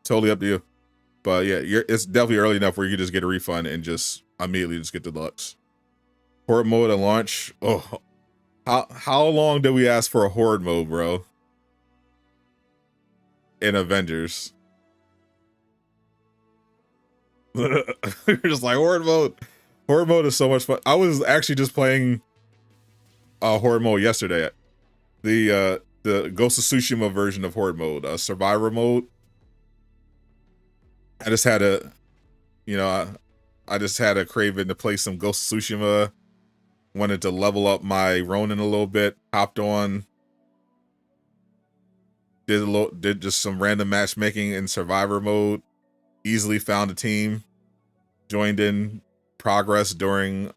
Totally up to you. But yeah, it's definitely early enough where you can just get a refund and just immediately just get the deluxe. Horde mode at launch. Oh, how long did we ask for a horde mode, bro? In Avengers. You're just like, horde mode. Horde mode is so much fun. I was actually just playing horde mode yesterday. The Ghost of Tsushima version of horde mode, survivor mode. I just had a craving to play some Ghost of Tsushima. Wanted to level up my Ronin a little bit. Hopped on. Did just some random matchmaking in survivor mode. Easily found a team. Joined in progress during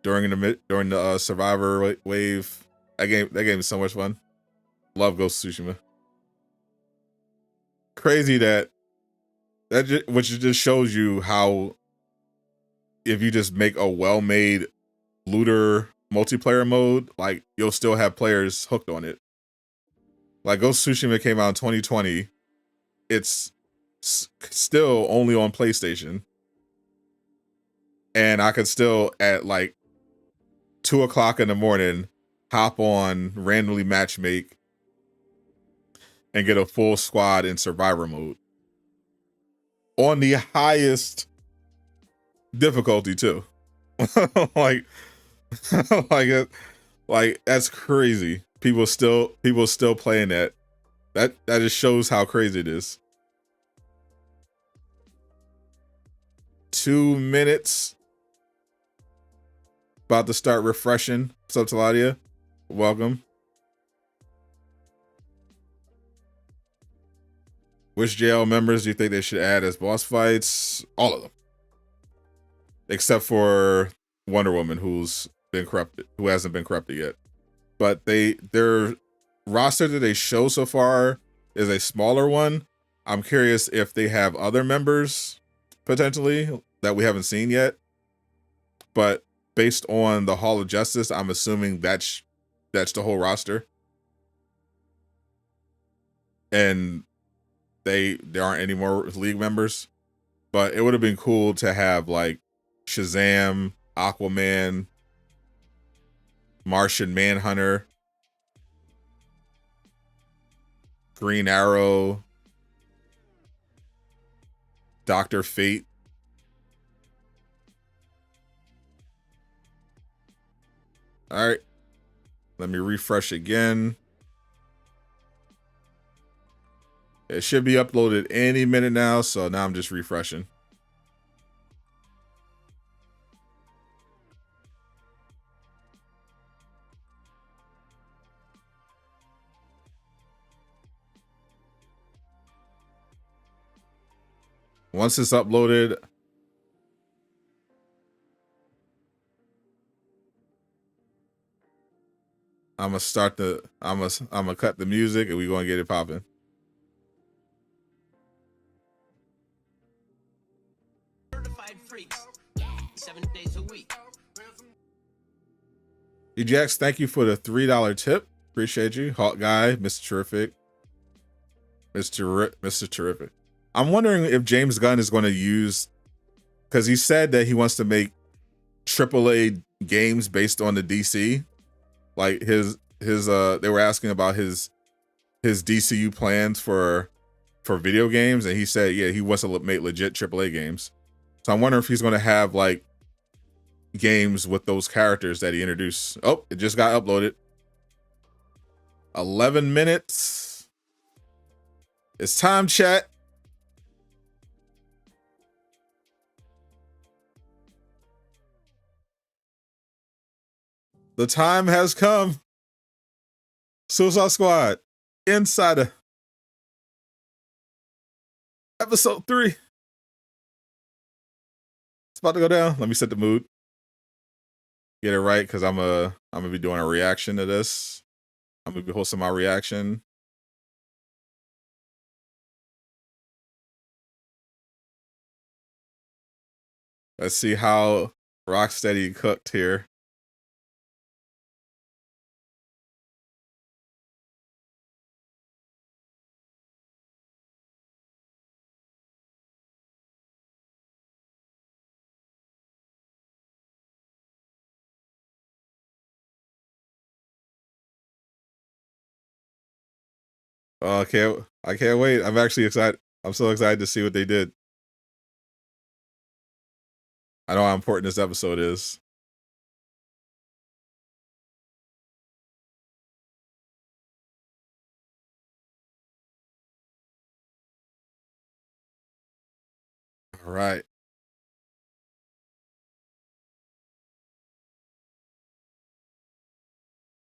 the survivor wave. That game is so much fun. Love Ghost of Tsushima. Crazy which just shows you how, if you just make a well-made looter multiplayer mode, like, you'll still have players hooked on it. Like, Ghost of Tsushima came out in 2020. It's still only on PlayStation. And I could still, at like 2 o'clock in the morning, hop on, randomly matchmake, and get a full squad in survivor mode. On the highest difficulty too. like that's crazy. People still playing that. That just shows how crazy it is. 2 minutes. About to start refreshing. What's up, Taladia? Welcome. Which JL members do you think they should add as boss fights? All of them. Except for Wonder Woman, who hasn't been corrupted yet. But their roster that they show so far is a smaller one. I'm curious if they have other members potentially that we haven't seen yet. But based on the Hall of Justice, I'm assuming that's the whole roster. And there aren't any more League members. But it would have been cool to have like Shazam, Aquaman, Martian Manhunter, Green Arrow, Dr. Fate. All right, let me refresh again. It should be uploaded any minute now, so now I'm just refreshing. Once it's uploaded, I'm gonna cut the music and we're gonna get it popping. Certified freaks. 7 days a week. EJX, thank you for the $3 tip. Appreciate you. Hawk Guy, Mr. Terrific. Mr. Terrific. I'm wondering if James Gunn is going to use, because he said that he wants to make AAA games based on the DC. Like they were asking about his DCU plans for video games, and he said, yeah, he wants to make legit AAA games. So I'm wondering if he's going to have like games with those characters that he introduced. Oh, it just got uploaded. 11 minutes. It's time, chat. The time has come. Suicide Squad Insider Episode 3. It's about to go down. Let me set the mood. Get it right, because I'm gonna be doing a reaction to this. I'm gonna be hosting my reaction. Let's see how Rocksteady cooked here. Oh, I can't wait. I'm actually excited. I'm so excited to see what they did. I know how important this episode is. All right.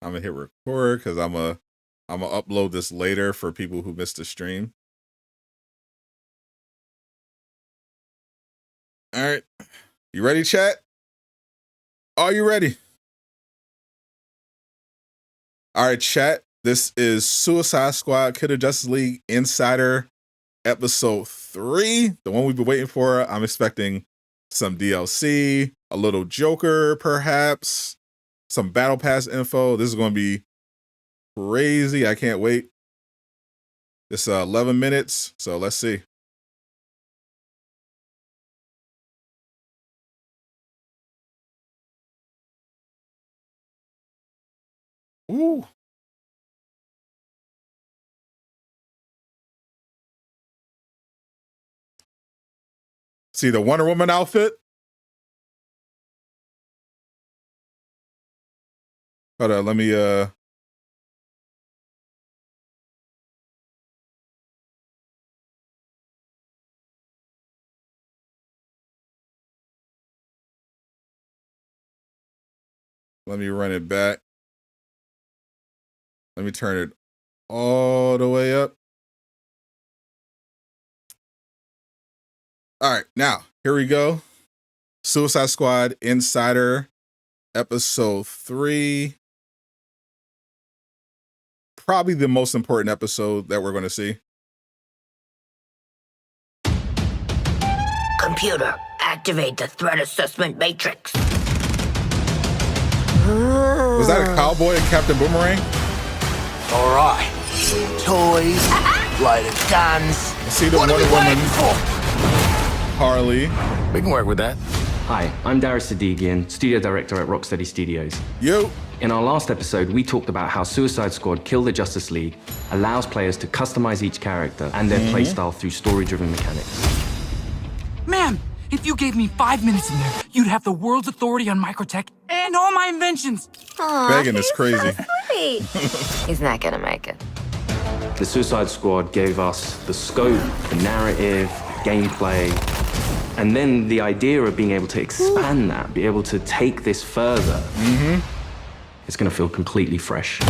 I'm gonna hit record because I'm gonna upload this later for people who missed the stream. All right. You ready, chat? Are you ready? All right, chat. This is Suicide Squad Kill the Justice League Insider Episode 3. The one we've been waiting for. I'm expecting some DLC, a little Joker, perhaps, some Battle Pass info. This is going to be crazy. I can't wait. It's 11 minutes, so let's see. Ooh. See the Wonder Woman outfit? Hold on, let me run it back. Let me turn it all the way up. All right, now, here we go. Suicide Squad Insider, Episode 3. Probably the most important episode that we're going to see. Computer, activate the threat assessment matrix. Was that a cowboy and Captain Boomerang? All right. Toys, lighted guns. See the Wonder Woman, Harley. We can work with that. Hi, I'm Darius Sadigian, studio director at Rocksteady Studios. Yo. In our last episode, we talked about how Suicide Squad Kill the Justice League allows players to customize each character and their playstyle through story-driven mechanics. Man, if you gave me 5 minutes in there, you'd have the world's authority on microtech and all my inventions. Begging is crazy. So sweet. He's not gonna make it. The Suicide Squad gave us the scope, the narrative, gameplay, and then the idea of being able to expand that, be able to take this further. It's gonna feel completely fresh.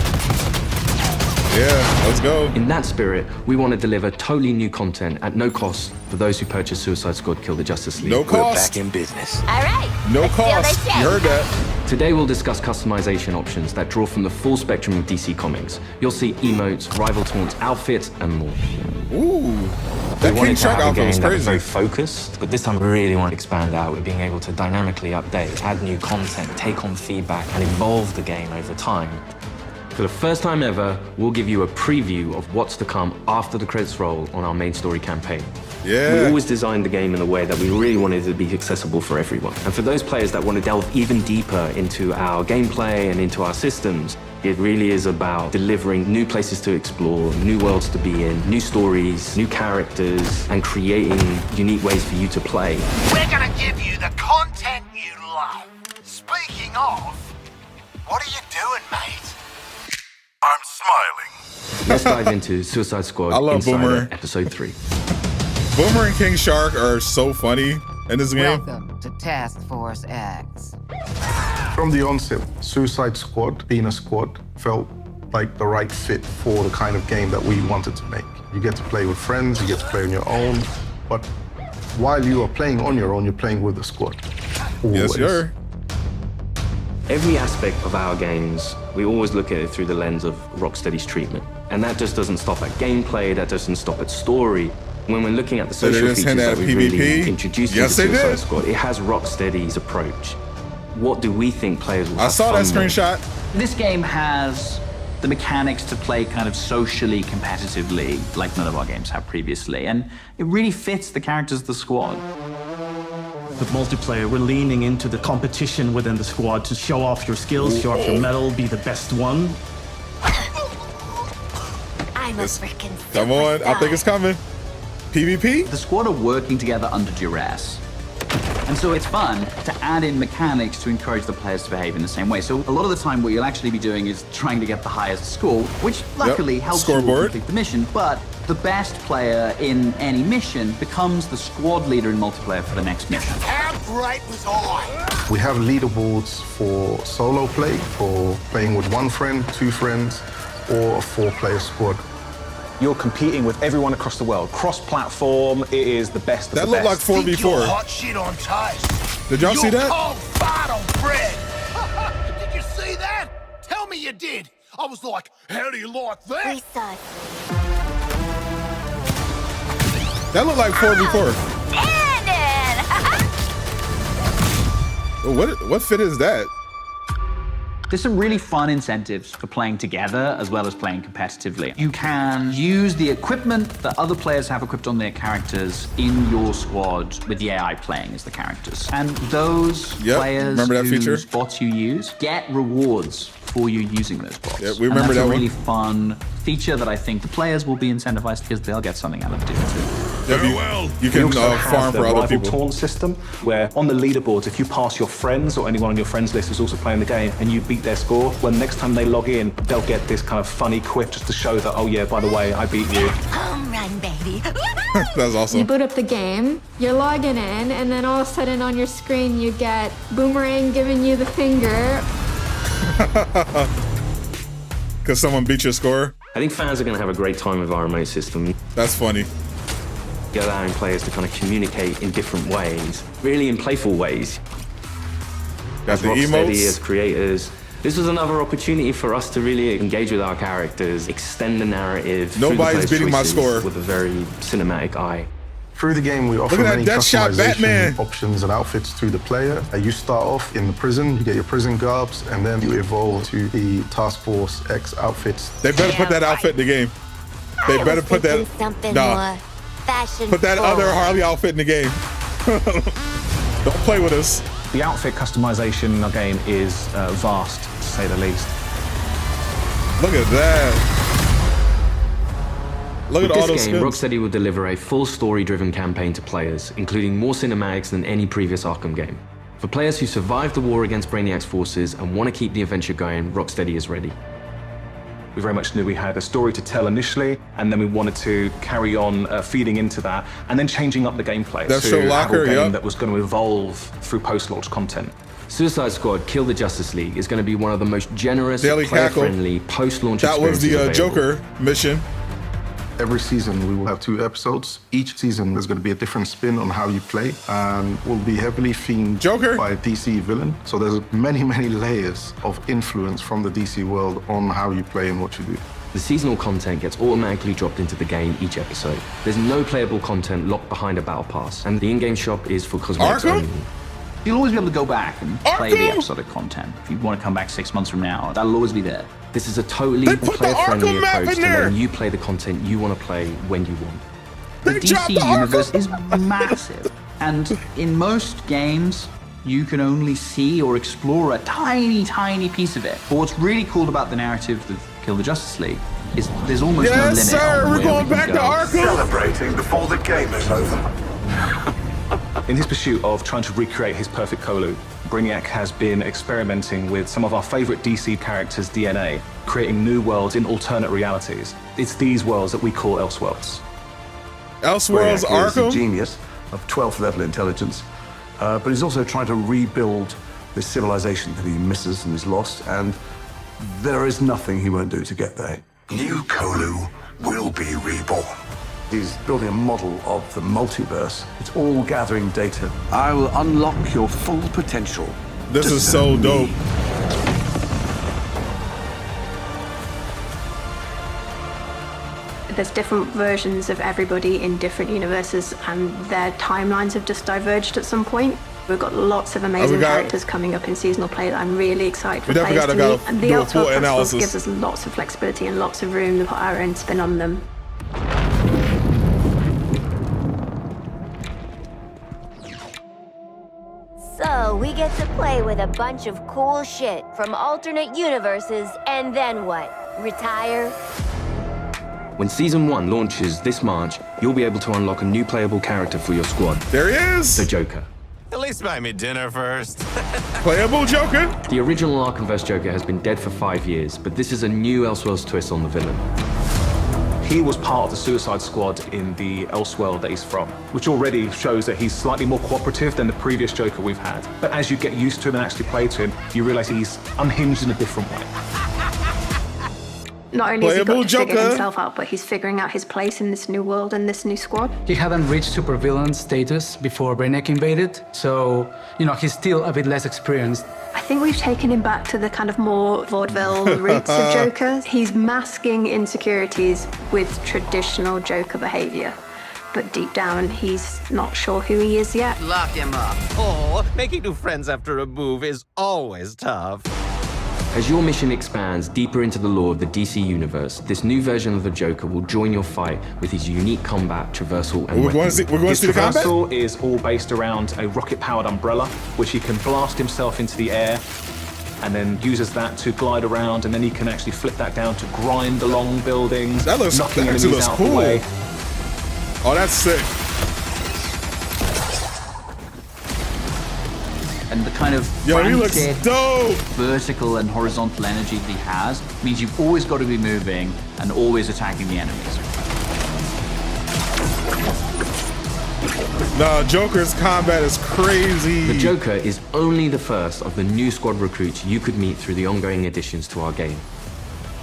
Yeah, let's go. In that spirit, we want to deliver totally new content at no cost for those who purchase Suicide Squad Kill the Justice League. No We're cost. back in business. All right. No let's steal cost. this shit. You heard that. Today we'll discuss customization options that draw from the full spectrum of DC Comics. You'll see emotes, rival taunts, outfits, and more. Ooh. We That King wanted to Shark have a outfit game was that was very crazy. focused, but this time we really want to expand out with being able to dynamically update, add new content, take on feedback, and evolve the game over time. For the first time ever, we'll give you a preview of what's to come after the credits roll on our main story campaign. Yeah. We always designed the game in a way that we really wanted it to be accessible for everyone. And for those players that want to delve even deeper into our gameplay and into our systems, it really is about delivering new places to explore, new worlds to be in, new stories, new characters, and creating unique ways for you to play. We're gonna give you the content you love. Speaking of, what are you doing, mate? I'm smiling. Let's dive into Suicide Squad I love Insider Boomer. Episode 3. Boomer and King Shark are so funny in this game. Welcome to Task Force X. From the onset, Suicide Squad, being a squad, felt like the right fit for the kind of game that we wanted to make. You get to play with friends, you get to play on your own, but while you are playing on your own, you're playing with the squad. Always. Yes, sir. Every aspect of our games, we always look at it through the lens of Rocksteady's treatment. And that just doesn't stop at gameplay, that doesn't stop at story. When we're looking at the So they social just features hint that at we really PvP? introduced Yes, into they Suicide did. Squad, it has Rocksteady's approach. What do we think players will I have saw that fun with? screenshot. This game has the mechanics to play kind of socially competitively, like none of our games have previously, and it really fits the characters of the squad. With multiplayer, we're leaning into the competition within the squad to show off your skills, show off your metal, be the best one. I'm a freaking Come on, I think it's coming. PvP? The squad are working together under duress. And so it's fun to add in mechanics to encourage the players to behave in the same way. So a lot of the time what you'll actually be doing is trying to get the highest score, which luckily helps you Scoreboard. complete the mission, but the best player in any mission becomes the squad leader in multiplayer for the next mission. How great was I? We have leaderboards for solo play, for playing with one friend, two friends, or a four-player squad. You're competing with everyone across the world. Cross-platform, it is the best of That the looked like best. Think you're 4v4. hot shit on toast. Did y'all see You're that? cold fart on bread. Did you see that? Tell me you did. I was like, how do you like that? Recycle. That looked like 4v4. Standing! What fit is that? There's some really fun incentives for playing together as well as playing competitively. You can use the equipment that other players have equipped on their characters in your squad with the AI playing as the characters. And those players remember that whose feature? bots you use get rewards for you using those bots. Yeah, we remember and that's that a one. really fun feature that I think the players will be incentivized because they'll get something out of doing too. You can also have farm the for other rival people. taunt system, where on the leaderboards, if you pass your friends or anyone on your friends list who's also playing the game and you beat their score, well, next time they log in, they'll get this kind of funny quip just to show that, oh yeah, by the way, I beat you. Home run, baby. That's You awesome. boot up the game, you're logging in, and then all of a sudden on your screen you get Boomerang giving you the finger. Because someone beat your score? I think fans are going to have a great time with our remote system. That's funny. Allowing players to kind of communicate in different ways, really in playful ways. Got As the Rocksteady, emotes. as creators, this was another opportunity for us to really engage with our characters, extend the narrative. through the Nobody's players' beating my choices score. with a very cinematic eye. Through the game, we offer Look at that many Deathshot customization Batman. options and outfits to the player. You start off in the prison, you get your prison garbs, and then you evolve to the Task Force X outfits. They better put that outfit in the game. They better put that. Something Nah, more fashion put that other forward. Harley outfit in the game. Don't play with us. The outfit customization in our game is vast, to say the least. Look at that. Look With at all this those game, skins. Rocksteady will deliver a full story-driven campaign to players, including more cinematics than any previous Arkham game. For players who survived the war against Brainiac's forces and want to keep the adventure going, Rocksteady is ready. We very much knew we had a story to tell initially, and then we wanted to carry on feeding into that, and then changing up the gameplay That's to so have locker, a game yep. that was going to evolve through post-launch content. Suicide Squad Kill the Justice League is going to be one of the most generous, Daily Cackle. player-friendly post-launch That was experiences the available. Joker mission. Every season, we will have 2 episodes. Each season, there's going to be a different spin on how you play, and will be heavily themed Joker? by a DC villain. So there's many, many layers of influence from the DC world on how you play and what you do. The seasonal content gets automatically dropped into the game each episode. There's no playable content locked behind a battle pass, and the in-game shop is for cosmetics Arkham? only. You'll always be able to go back and play the Arkham? episodic content. If you want to come back 6 months from now, that'll always be there. This is a totally They put the player-friendly Arkham map approach in to there! letting you play the content you want to play when you want. The DC universe is massive, and in most games, you can only see or explore a tiny, tiny piece of it. But what's really cool about the narrative of Kill the Justice League is there's almost no limit. Yes, sir. On We're where going we back can to go. Arkham. Celebrating before the game is over. In his pursuit of trying to recreate his perfect Kolu, Brainiac has been experimenting with some of our favorite DC characters' DNA, creating new worlds in alternate realities. It's these worlds that we call Elseworlds. Elseworlds Brainiac is a Arkham? genius of 12th level intelligence, but he's also trying to rebuild this civilization that he misses and is lost, and there is nothing he won't do to get there. New Kolu will be reborn. He's building a model of the multiverse. It's all gathering data. I will unlock your full potential. This is so dope. There's different versions of everybody in different universes, and their timelines have just diverged at some point. We've got lots of amazing characters coming up in seasonal play that I'm really excited for players to meet. And the Elseworlds Principles gives us lots of flexibility and lots of room to put our own spin on them. So we get to play with a bunch of cool shit from alternate universes, and then what? Retire? When Season 1 launches this March, you'll be able to unlock a new playable character for your squad. There he is! The Joker. At least buy me dinner first. Playable Joker? The original Arkhamverse Joker has been dead for 5 years, but this is a new Elseworlds twist on the villain. He was part of the Suicide Squad in the Elseworld that he's from, which already shows that he's slightly more cooperative than the previous Joker we've had. But as you get used to him and actually play to him, you realize he's unhinged in a different way. Not only has he got to figure himself out, but he's figuring out his place in this new world and this new squad. He hadn't reached supervillain status before Brainiac invaded, so, he's still a bit less experienced. I think we've taken him back to the kind of more vaudeville roots of Joker. He's masking insecurities with traditional Joker behavior. But deep down, he's not sure who he is yet. Lock him up. Oh, making new friends after a move is always tough. As your mission expands deeper into the lore of the DC universe, this new version of the Joker will join your fight with his unique combat, traversal, and weapons. His traversal is all based around a rocket-powered umbrella, which he can blast himself into the air, and then uses that to glide around, and then he can actually flip that down to grind along buildings, knocking enemies out of the way. Oh, that's sick. And the kind of frantic, vertical and horizontal energy that he has means you've always got to be moving and always attacking the enemies. No, Joker's combat is crazy. The Joker is only the first of the new squad recruits you could meet through the ongoing additions to our game.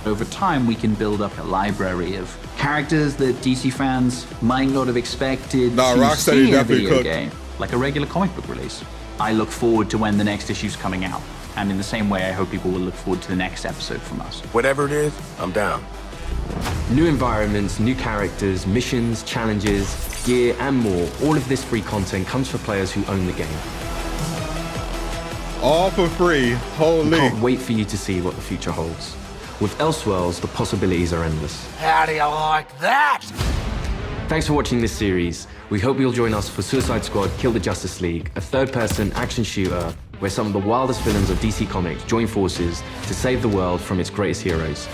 Over time, we can build up a library of characters that DC fans might not have expected to Rocksteady see in a definitely video cooked. game, like a regular comic book release. I look forward to when the next issue's coming out. And in the same way, I hope people will look forward to the next episode from us. Whatever it is, I'm down. New environments, new characters, missions, challenges, gear, and more. All of this free content comes for players who own the game. All for free. Holy. I can't wait for you to see what the future holds. With Elseworlds, the possibilities are endless. How do you like that? Thanks for watching this series. We hope you'll join us for Suicide Squad Kill the Justice League, a third-person action shooter where some of the wildest villains of DC Comics join forces to save the world from its greatest heroes.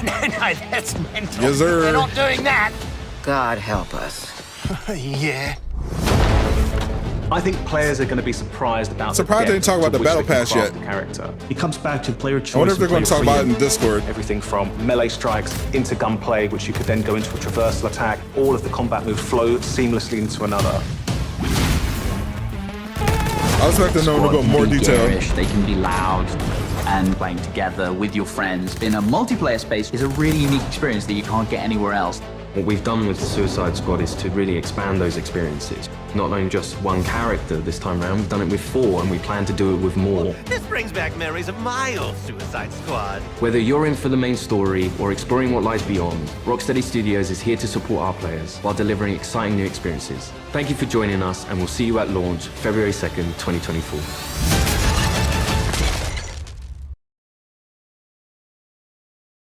No, that's mental. Yes, sir. They're not doing that. God help us. Yeah. I think players are going to be surprised about. Surprised they didn't talk about the battle pass yet. Character. It comes back to player choice. I wonder if they're going to talk about it in Discord. Everything from melee strikes into gunplay, which you could then go into a traversal attack. All of the combat moves flow seamlessly into another. I was expecting to know about more detail. They can be loud, and playing together with your friends in a multiplayer space is a really unique experience that you can't get anywhere else. What we've done with the Suicide Squad is to really expand those experiences. Not only just one character this time around, we've done it with 4, and we plan to do it with more. This brings back memories of my old Suicide Squad. Whether you're in for the main story or exploring what lies beyond, Rocksteady Studios is here to support our players while delivering exciting new experiences. Thank you for joining us, and we'll see you at launch February 2nd, 2024.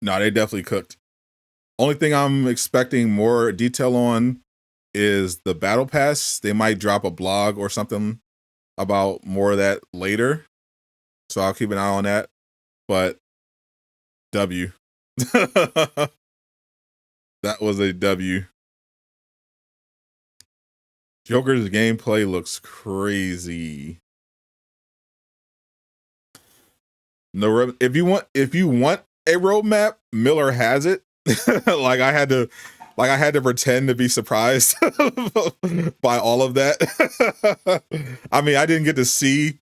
No, they definitely cooked. Only thing I'm expecting more detail on is the battle pass. They might drop a blog or something about more of that later. So I'll keep an eye on that. But W. That was a W. Joker's gameplay looks crazy. No, if you want a roadmap, Miller has it. like I had to pretend to be surprised by all of that. I mean, I didn't get to see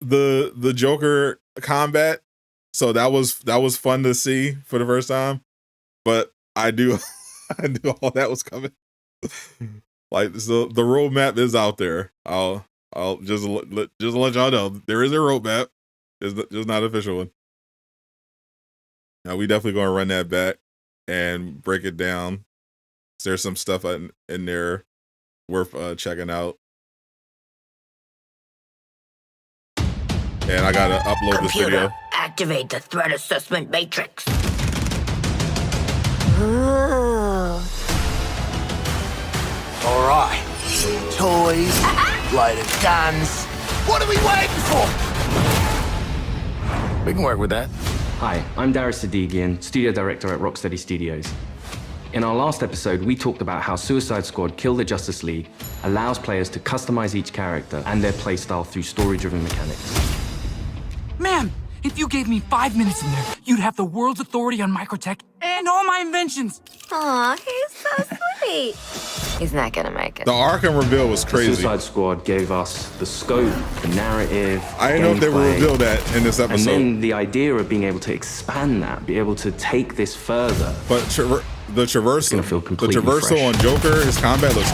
the Joker combat, so that was fun to see for the first time. But I knew all that was coming. Like, so the roadmap is out there. I'll just let y'all know there is a roadmap. It's just not an official one. Now we definitely gonna run that back and break it down. There's some stuff in there worth checking out. And I gotta upload this video. Activate the threat assessment matrix. Ooh. All right. Toys, loaded guns. What are we waiting for? We can work with that. Hi, I'm Darius Sadigian, studio director at Rocksteady Studios. In our last episode, we talked about how Suicide Squad Kill the Justice League allows players to customize each character and their playstyle through story-driven mechanics. Man, if you gave me 5 minutes in there, you'd have the world's authority on microtech and all my inventions. Aw, he's so sweet. He's not gonna make it. The Arkham reveal was crazy. The Suicide Squad gave us the scope, the narrative, I didn't know if they would reveal that in this episode. And then the idea of being able to expand that, be able to take this further. But the traversal fresh. on Joker, his combat looks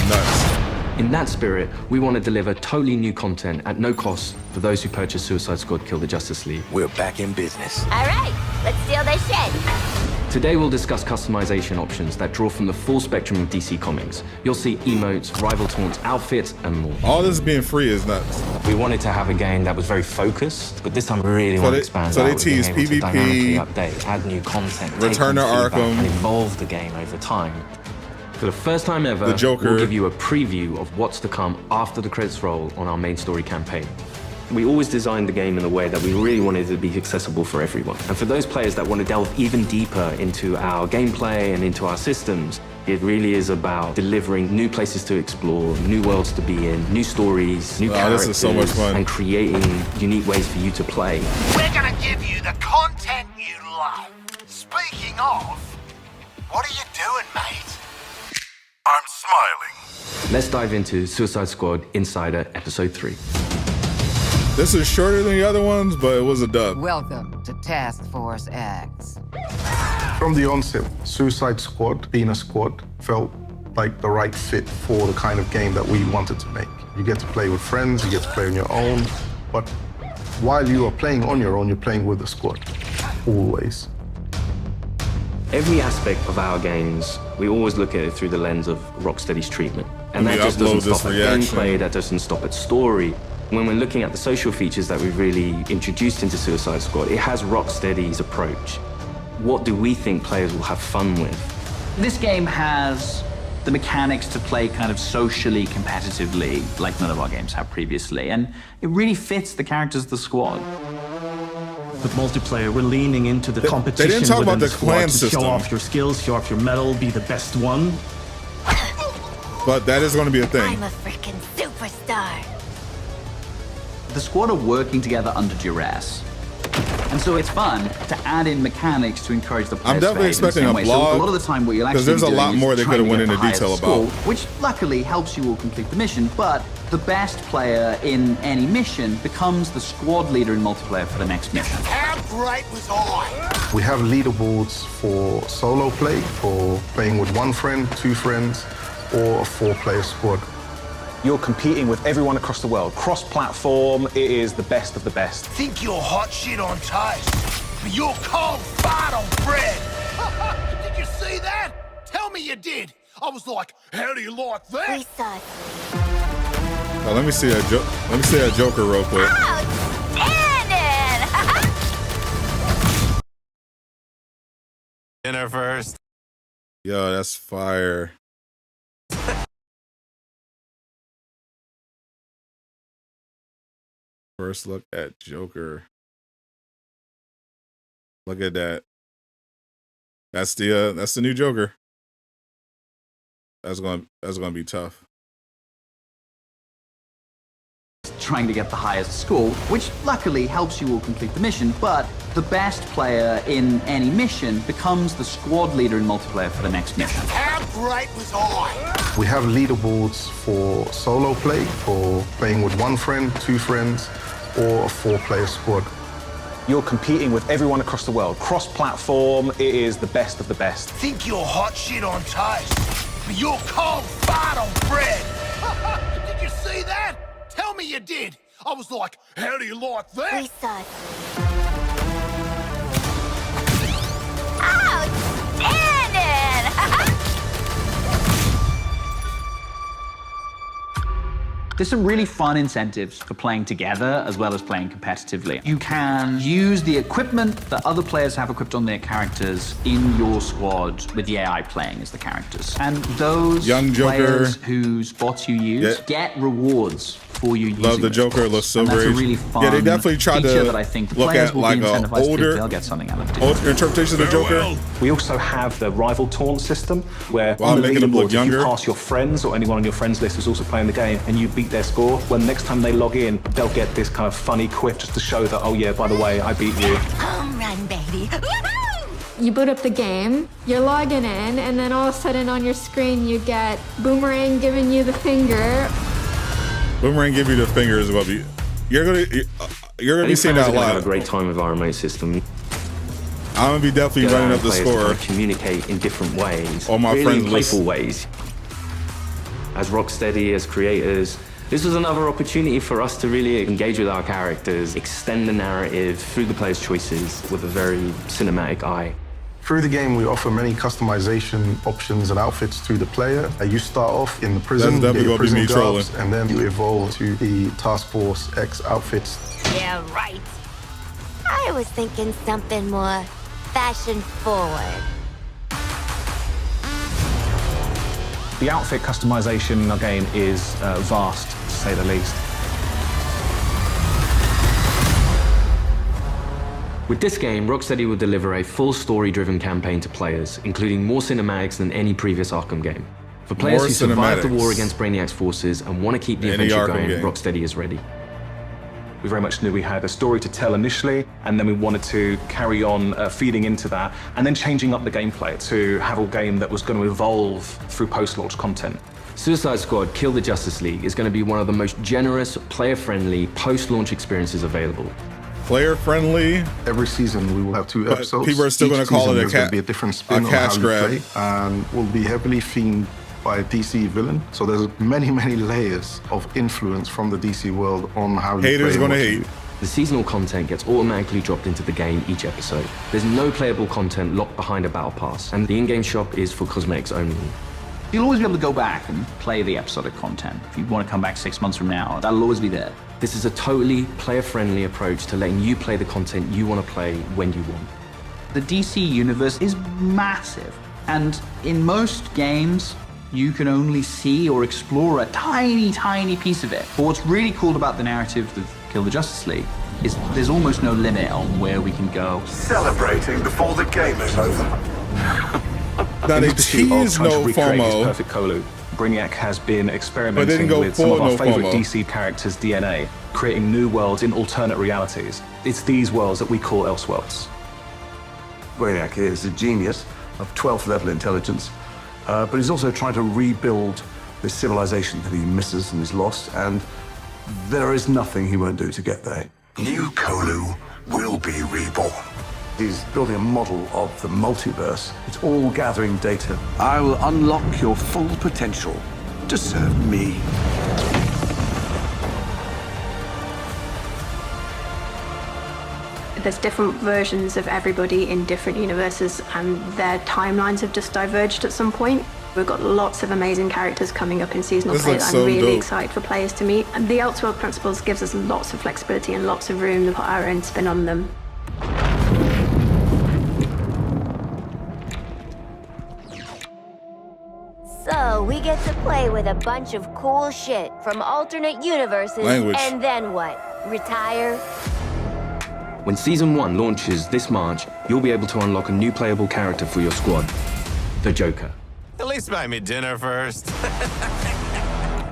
nuts. In that spirit, we want to deliver totally new content at no cost for those who purchase Suicide Squad Kill the Justice League. We're back in business. All right, let's steal this shit. Today we'll discuss customization options that draw from the full spectrum of DC Comics. You'll see emotes, rival taunts, outfits, and more. All this being free is nuts. We wanted to have a game that was very focused, but this time we really want to expand so out. they teased PvP, dynamically update, add new content, Return to Arkham, and evolve the game over time. For the first time ever, the Joker. We'll give you a preview of what's to come after the credits roll on our main story campaign. We always designed the game in a way that we really wanted it to be accessible for everyone. And for those players that want to delve even deeper into our gameplay and into our systems, it really is about delivering new places to explore, new worlds to be in, new stories, new characters, this is so much fun. And creating unique ways for you to play. We're gonna give you the content you love. Speaking of, what are you doing, mate? I'm smiling. Let's dive into Suicide Squad Insider Episode 3. This is shorter than the other ones, but it was a dub. Welcome to Task Force X. From the onset, Suicide Squad, being a squad, felt like the right fit for the kind of game that we wanted to make. You get to play with friends, you get to play on your own, but while you are playing on your own, you're playing with the squad, always. Every aspect of our games, we always look at it through the lens of Rocksteady's treatment. And that just doesn't stop at gameplay, that doesn't stop at story. When we're looking at the social features that we've really introduced into Suicide Squad, it has Rocksteady's approach. What do we think players will have fun with? This game has the mechanics to play kind of socially competitively, like none of our games have previously, and it really fits the characters of the squad. With multiplayer, we're leaning into the competition. They didn't talk about the squad clan to system. Show off your skills, show off your metal, be the best one. But that is going to be a thing. I'm a freaking superstar. The squad are working together under duress. And so it's fun to add in mechanics to encourage the players. I'm definitely expecting a blog. So a lot of the time what you'll actually there's a lot more they could have went into the detail score, about. which luckily helps you all complete the mission, but the best player in any mission becomes the squad leader in multiplayer for the next mission. How great was I? We have leaderboards for solo play, for playing with one friend, two friends, or a 4-player squad. You're competing with everyone across the world. Cross-platform, it is the best of the best. Think you're hot shit on toast, but you're cold fart on bread. Did you see that? Tell me you did. I was like, how do you like that? We saw it. Oh, let me see that Joker real quick. Outstanding! dinner first. Yo, that's fire. First look at Joker. Look at that. That's the new Joker. That's gonna be tough. Trying to get the highest score, which luckily helps you all complete the mission, but the best player in any mission becomes the squad leader in multiplayer for the next mission. How great was I? We have leaderboards for solo play, for playing with one friend, two friends, or a 4-player squad. You're competing with everyone across the world. Cross-platform, it is the best of the best. Think you're hot shit on toast, but you're cold fart on bread. Did you see that? Tell me you did. I was like, how do you like that? Precisely. Outstanding! There's some really fun incentives for playing together as well as playing competitively. You can use the equipment that other players have equipped on their characters in your squad with the AI playing as the characters. And those Young Joker, players whose bots you use get rewards for you using Love the Joker. It looks so great. That's a really fun they definitely tried to that I think look players at will like be an incentivized older, they'll get something out of it. older interpretation of the Joker. We also have the rival taunt system, where While on the making them look leaderboard, if younger. you pass your friends or anyone on your friends list who's also playing the game, and you beat their score, when next time they log in, they'll get this kind of funny quip just to show that, oh yeah, by the way, I beat you. Home run, baby. You boot up the game, you're logging in, and then all of a sudden on your screen you get Boomerang giving you the finger. Boomerang give you the fingers above you. You're gonna be seeing that a lot. Have a great time with our remote system. I'm gonna be definitely running up the score. Communicate in different ways. All my really friends playful ways. As Rocksteady, as creators, this was another opportunity for us to really engage with our characters, extend the narrative through the player's choices with a very cinematic eye. Through the game, we offer many customization options and outfits to the player. You start off in the prison, you get your prison jobs, and then you evolve to the Task Force X outfits. Yeah, right. I was thinking something more fashion forward. The outfit customization in our game is vast, to say the least. With this game, Rocksteady will deliver a full story-driven campaign to players, including more cinematics than any previous Arkham game. For players who survived the war against Brainiac's forces and want to keep the adventure going, Rocksteady is ready. We very much knew we had a story to tell initially, and then we wanted to carry on feeding into that, and then changing up the gameplay to have a game that was going to evolve through post-launch content. Suicide Squad Kill the Justice League is going to be one of the most generous, player-friendly, post-launch experiences available. Player-friendly. Every season we will have 2 episodes. People are still going to call it a different spin on how you play, and we'll be heavily themed by a DC villain. So there's many, many layers of influence from the DC world on how you play. Haters gonna hate. The seasonal content gets automatically dropped into the game each episode. There's no playable content locked behind a battle pass, and the in-game shop is for cosmetics only. You'll always be able to go back and play the episodic content. If you want to come back 6 months from now, that'll always be there. This is a totally player-friendly approach to letting you play the content you want to play when you want. The DC universe is massive, and in most games, you can only see or explore a tiny, tiny piece of it. But what's really cool about the narrative of Kill the Justice League is there's almost no limit on where we can go. Celebrating before the game is over. Now they tease no FOMO. Perfect Colu. Brainiac has been experimenting with some of our favorite DC characters' DNA, creating new worlds in alternate realities. It's these worlds that we call Elseworlds. Brainiac is a genius of 12th level intelligence, but he's also trying to rebuild this civilization that he misses and is lost, and there is nothing he won't do to get there. New Colu will be reborn. He's building a model of the multiverse. It's all gathering data. I will unlock your full potential to serve me. There's different versions of everybody in different universes, and their timelines have just diverged at some point. We've got lots of amazing characters coming up in seasonal play that I'm really excited for players to meet. And the Elseworld Principles gives us lots of flexibility and lots of room to put our own spin on them. get to play with a bunch of cool shit from alternate universes. And then what? Retire? When Season 1 launches this March, you'll be able to unlock a new playable character for your squad, the Joker. At least buy me dinner first.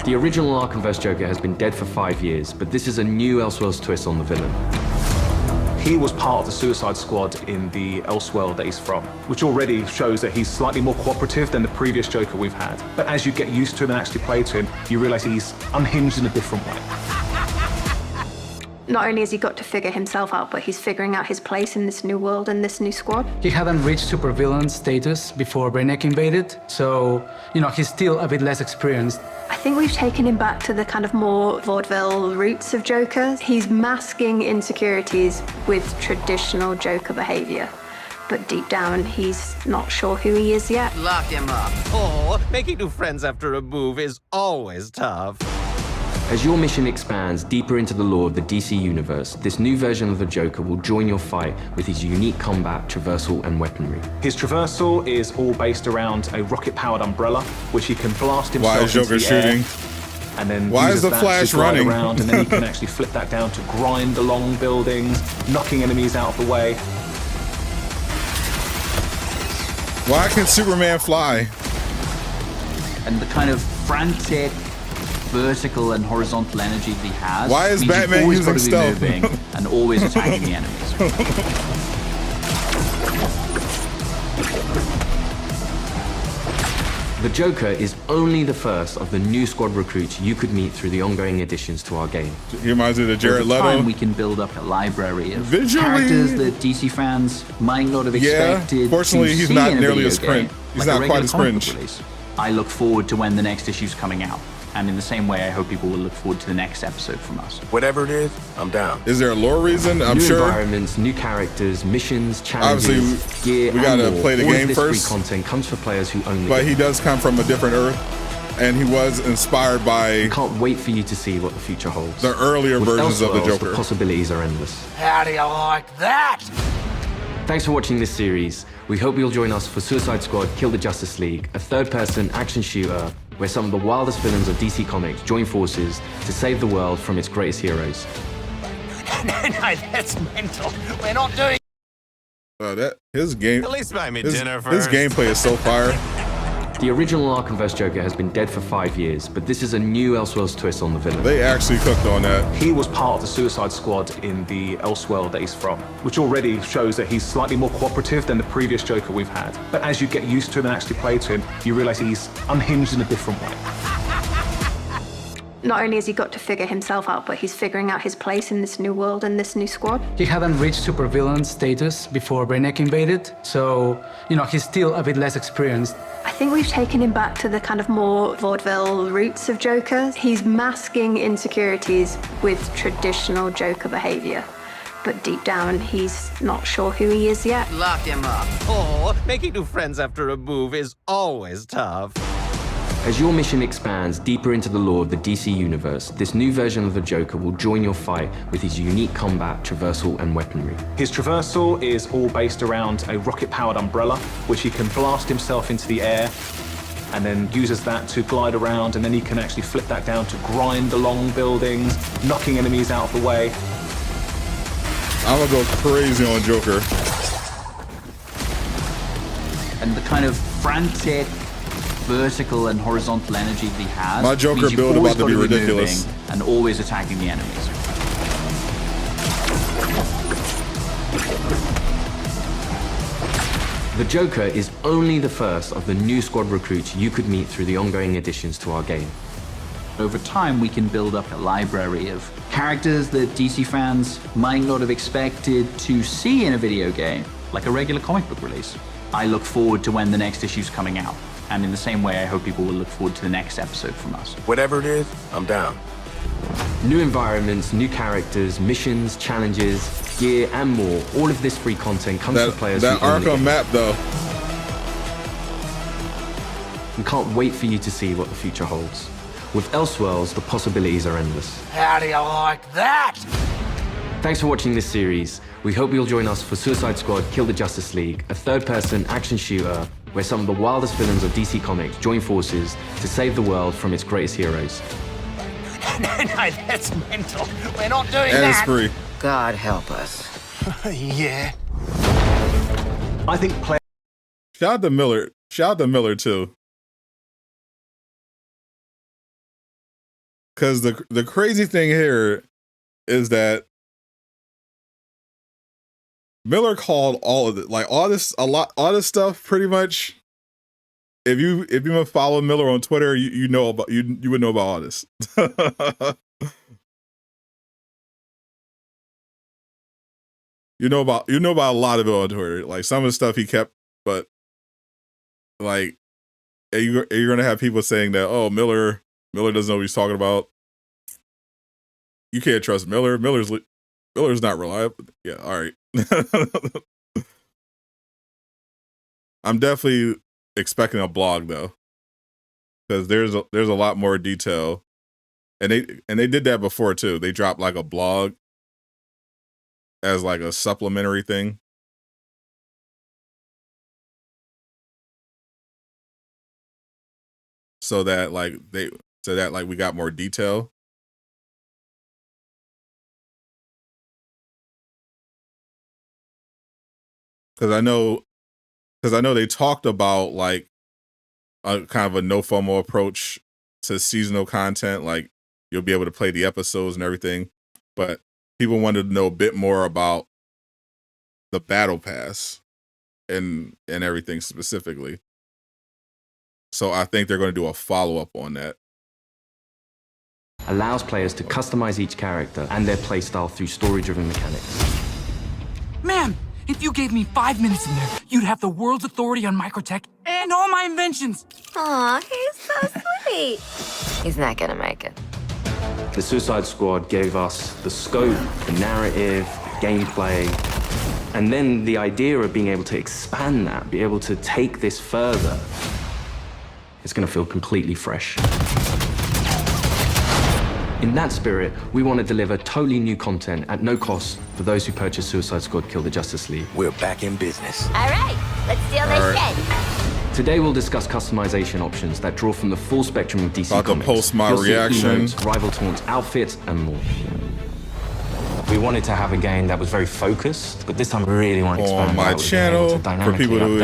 The original Arkhamverse Joker has been dead for 5 years, but this is a new Elseworlds twist on the villain. He was part of the Suicide Squad in the Elseworld that he's from, which already shows that he's slightly more cooperative than the previous Joker we've had. But as you get used to him and actually play to him, you realize he's unhinged in a different way. Not only has he got to figure himself out, but he's figuring out his place in this new world and this new squad. He hadn't reached supervillain status before Brainiac invaded, so, he's still a bit less experienced. I think we've taken him back to the kind of more vaudeville roots of Joker. He's masking insecurities with traditional Joker behavior. But deep down, he's not sure who he is yet. Lock him up. Oh, making new friends after a move is always tough. As your mission expands deeper into the lore of the DC Universe, this new version of the Joker will join your fight with his unique combat, traversal, and weaponry. His traversal is all based around a rocket-powered umbrella, which he can blast himself Why is Joker into the shooting? Air, and then why is the Flash running around, and then he can actually flip that down to grind along buildings, knocking enemies out of the way. Why can Superman fly? And the kind of frantic vertical and horizontal energy that he has. Why is Batman using stealth? Moving and always attacking the enemies. The Joker is only the first of the new squad recruits you could meet through the ongoing additions to our game. He reminds me of the Jared Over Leto. time, we can build up a library of characters that DC fans might not have expected. Fortunately, he's not nearly as cringe. He's not quite as cringe. I look forward to when the next issue's coming out. And in the same way, I hope people will look forward to the next episode from us. Whatever it is, I'm down. Is there a lore reason? I'm new sure. New environments, new characters, missions, challenges, obviously, gear, we gotta and more. play the All game of this first. Free content comes for players who own the But game. he does come from a different Earth, and he was inspired by. I can't wait for you to see what the future holds. The earlier With versions of the Elseworlds, Joker. The possibilities are endless. How do you like that? Thanks for watching this series. We hope you'll join us for Suicide Squad Kill the Justice League, a third-person action shooter where some of the wildest villains of DC Comics join forces to save the world from its greatest heroes. No, that's mental. We're not doing. His game. At least buy me his, dinner his first. gameplay is so fire. The original Arkhamverse Joker has been dead for 5 years, but this is a new Elseworlds twist on the villain. They actually cooked on that. He was part of the Suicide Squad in the Elseworld that he's from, which already shows that he's slightly more cooperative than the previous Joker we've had. But as you get used to him and actually play to him, you realize he's unhinged in a different way. Not only has he got to figure himself out, but he's figuring out his place in this new world and this new squad. He hadn't reached supervillain status before Brainiac invaded, so, he's still a bit less experienced. I think we've taken him back to the kind of more vaudeville roots of Joker. He's masking insecurities with traditional Joker behavior. But deep down, he's not sure who he is yet. Lock him up. Oh, making new friends after a move is always tough. As your mission expands deeper into the lore of the DC Universe, this new version of the Joker will join your fight with his unique combat, traversal, and weaponry. His traversal is all based around a rocket-powered umbrella, which he can blast himself into the air, and then uses that to glide around, and then he can actually flip that down to grind along buildings, knocking enemies out of the way. I'm gonna go crazy on Joker. And the kind of frantic vertical and horizontal energy that he has. My Joker means you've build always about to be got ridiculous. moving and always attacking the enemies. The Joker is only the first of the new squad recruits you could meet through the ongoing additions to our game. Over time, we can build up a library of characters that DC fans might not have expected to see in a video game, like a regular comic book release. I look forward to when the next issue's coming out. And in the same way, I hope people will look forward to the next episode from us. Whatever it is, I'm down. New environments, new characters, missions, challenges, gear, and more. All of this free content comes for players that who own the Arkham game. map, though. We can't wait for you to see what the future holds. With Elseworlds, the possibilities are endless. How do you like that? Thanks for watching this series. We hope you'll join us for Suicide Squad Kill the Justice League, a third-person action shooter where some of the wildest villains of DC Comics join forces to save the world from its greatest heroes. No, that's mental. We're not doing and that. It's free. God help us. Yeah. I think play. Shout out to Miller. Shout out to Miller too. Because the crazy thing here is that Miller called all of it, like all this stuff pretty much. If you been following Miller on Twitter, you know about you would know about all this. you know about a lot of it on Twitter. Like some of the stuff he kept, but like you're gonna have people saying that, oh, Miller doesn't know what he's talking about. You can't trust Miller. Miller's not reliable. Yeah, all right. I'm definitely expecting a blog though, because there's a lot more detail, and they did that before too. They dropped like a blog as like a supplementary thing. So that we got more detail. Because I know they talked about like a kind of a no FOMO approach to seasonal content. Like you'll be able to play the episodes and everything, but people wanted to know a bit more about the battle pass and everything specifically. So I think they're going to do a follow-up on that. Allows players to customize each character and their playstyle through story-driven mechanics. Man, if you gave me 5 minutes in there, you'd have the world's authority on microtech and all my inventions. Aw, he's so sweet. He's not gonna make it. The Suicide Squad gave us the scope, the narrative, the gameplay, and then the idea of being able to expand that, be able to take this further. It's gonna feel completely fresh. In that spirit, we want to deliver totally new content at no cost for those who purchase Suicide Squad Kill the Justice League. We're back in business. All right, let's steal this shit. Today we'll discuss customization options that draw from the full spectrum of DC About to Comics. post my You'll see reaction. emotes, rival taunts, outfits, and more. We wanted to have a game that was very focused, but this time we really want to expand on my channel for people who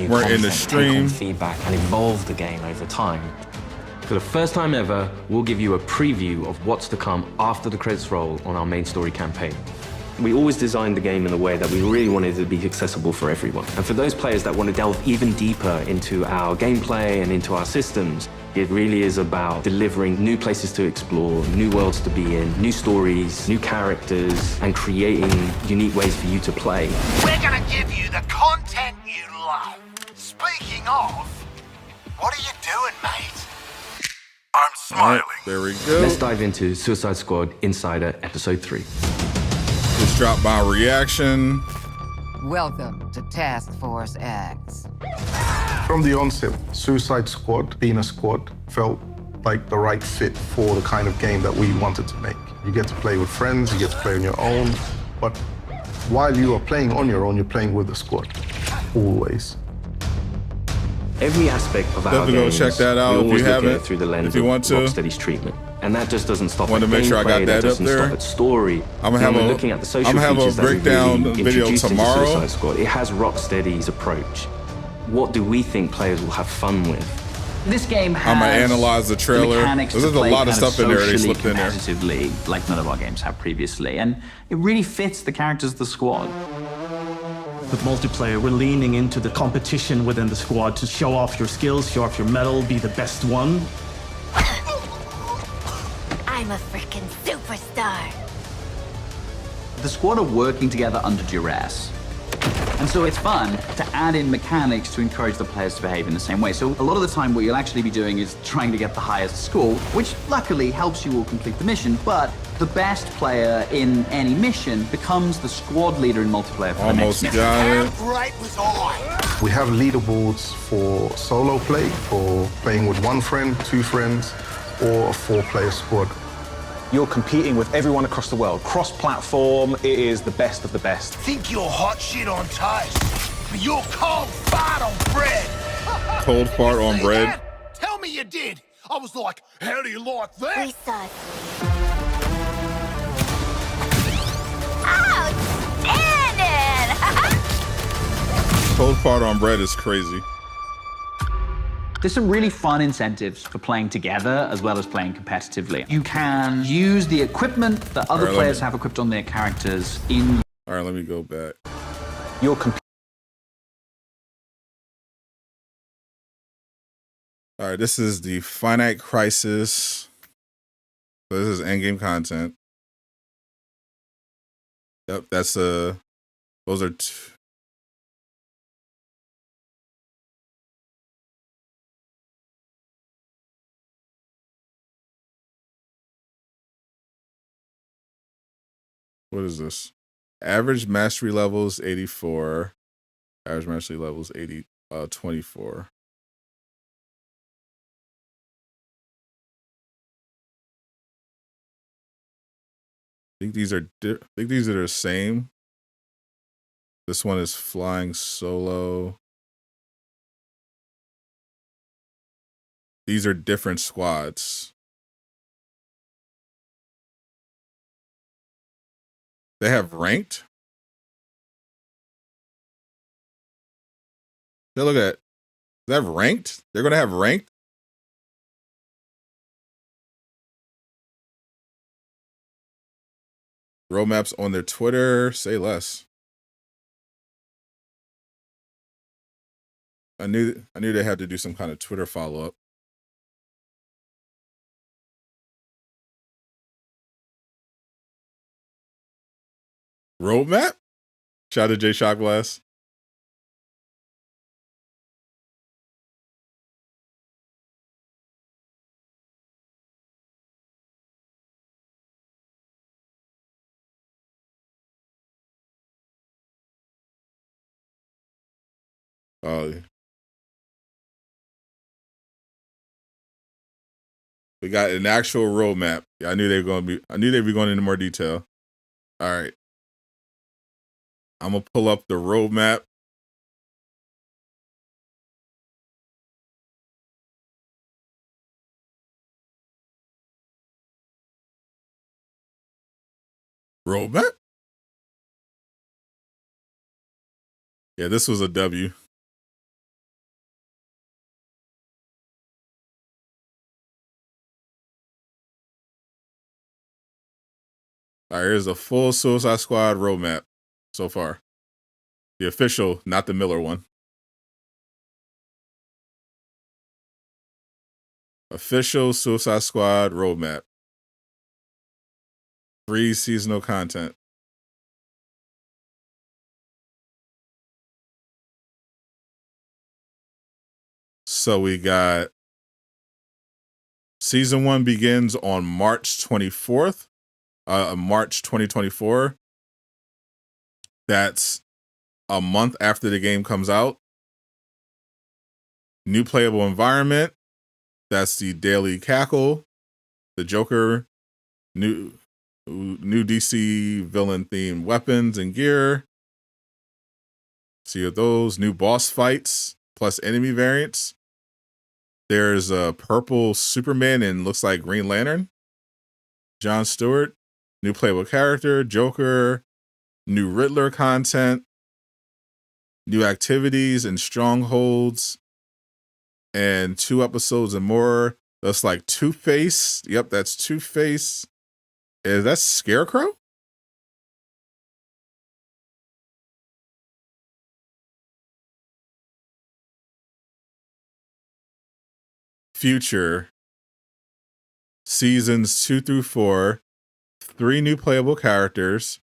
weren't in the stream, feedback, and evolve the game over time. For the first time ever, we'll give you a preview of what's to come after the credits roll on our main story campaign. We always designed the game in a way that we really wanted it to be accessible for everyone. And for those players that want to delve even deeper into our gameplay and into our systems, it really is about delivering new places to explore, new worlds to be in, new stories, new characters, and creating unique ways for you to play. We're gonna give you the content you love. Speaking of, what are you doing, mate? I'm smiling. Right, there we go. Let's dive into Suicide Squad Insider Episode 3. Just dropped my reaction. Welcome to Task Force X. From the onset, Suicide Squad, being a squad, felt like the right fit for the kind of game that we wanted to make. You get to play with friends, you get to play on your own, but while you are playing on your own, you're playing with the squad, always. Every aspect of our Definitely go games, check that out we if always you look at haven't. it through the lens If you want to. of Rocksteady's treatment. And that just doesn't stop Want at to make sure I got gameplay, that up doesn't there. stop at story. I'm gonna have When we're a looking at the social I'm gonna have a features that we breakdown really video introduced into tomorrow. Suicide Squad. It has Rocksteady's approach. What do we think players will have fun with? This game has I'm gonna analyze the trailer. mechanics There's to a play lot of kind stuff in there they socially, slipped in there. competitively, like none of our games have previously, and it really fits the characters of the squad. With multiplayer, we're leaning into the competition within the squad to show off your skills, show off your metal, be the best one. I'm a freaking superstar. The squad are working together under duress. And so it's fun to add in mechanics to encourage the players to behave in the same way. So a lot of the time what you'll actually be doing is trying to get the highest score, which luckily helps you all complete the mission, but the best player in any mission becomes the squad leader in multiplayer for the next mission. How great was I? We have leaderboards for solo play, for playing with one friend, two friends, or a 4-player squad. You're competing with everyone across the world. Cross-platform, it is the best of the best. Think you're hot shit on toast, but you're cold fart on bread. Cold fart on bread. Dad, tell me you did. I was like, how do you like that? Precisely. Outstanding! Cold fart on bread is crazy. There's some really fun incentives for playing together as well as playing competitively. You can use the equipment that other players have equipped on their characters in... All right, let me go back. Your All right, this is the Finite Crisis. So this is endgame content. Yep, that's those are what is this? Average mastery levels 84. Average mastery levels 24. I think these are the same. This one is flying solo. These are different squads. They have ranked. They look at. They have ranked. They're gonna have ranked. Roadmaps on their Twitter. Say less. I knew they had to do some kind of Twitter follow-up. Roadmap? Shout out to Jay Shotglass. Oh, we got an actual roadmap. Yeah, I knew they'd be going into more detail. All right. I'm gonna pull up the roadmap. Roadmap? Yeah, this was a W. All right, here's a full Suicide Squad roadmap so far. The official, not the Miller one. Official Suicide Squad roadmap. Free seasonal content. So we got season 1 begins on March 24th, March 2024. That's a month after the game comes out. New playable environment. That's the Daily Cackle, the Joker, new DC villain themed weapons and gear. See those new boss fights plus enemy variants. There's a purple Superman and looks like Green Lantern. John Stewart, new playable character, Joker, new Riddler content, new activities and strongholds, and 2 episodes and more. That's like Two-Face. Yep, that's Two-Face. Is that Scarecrow? Future. Seasons 2 through 4. 3 new playable characters.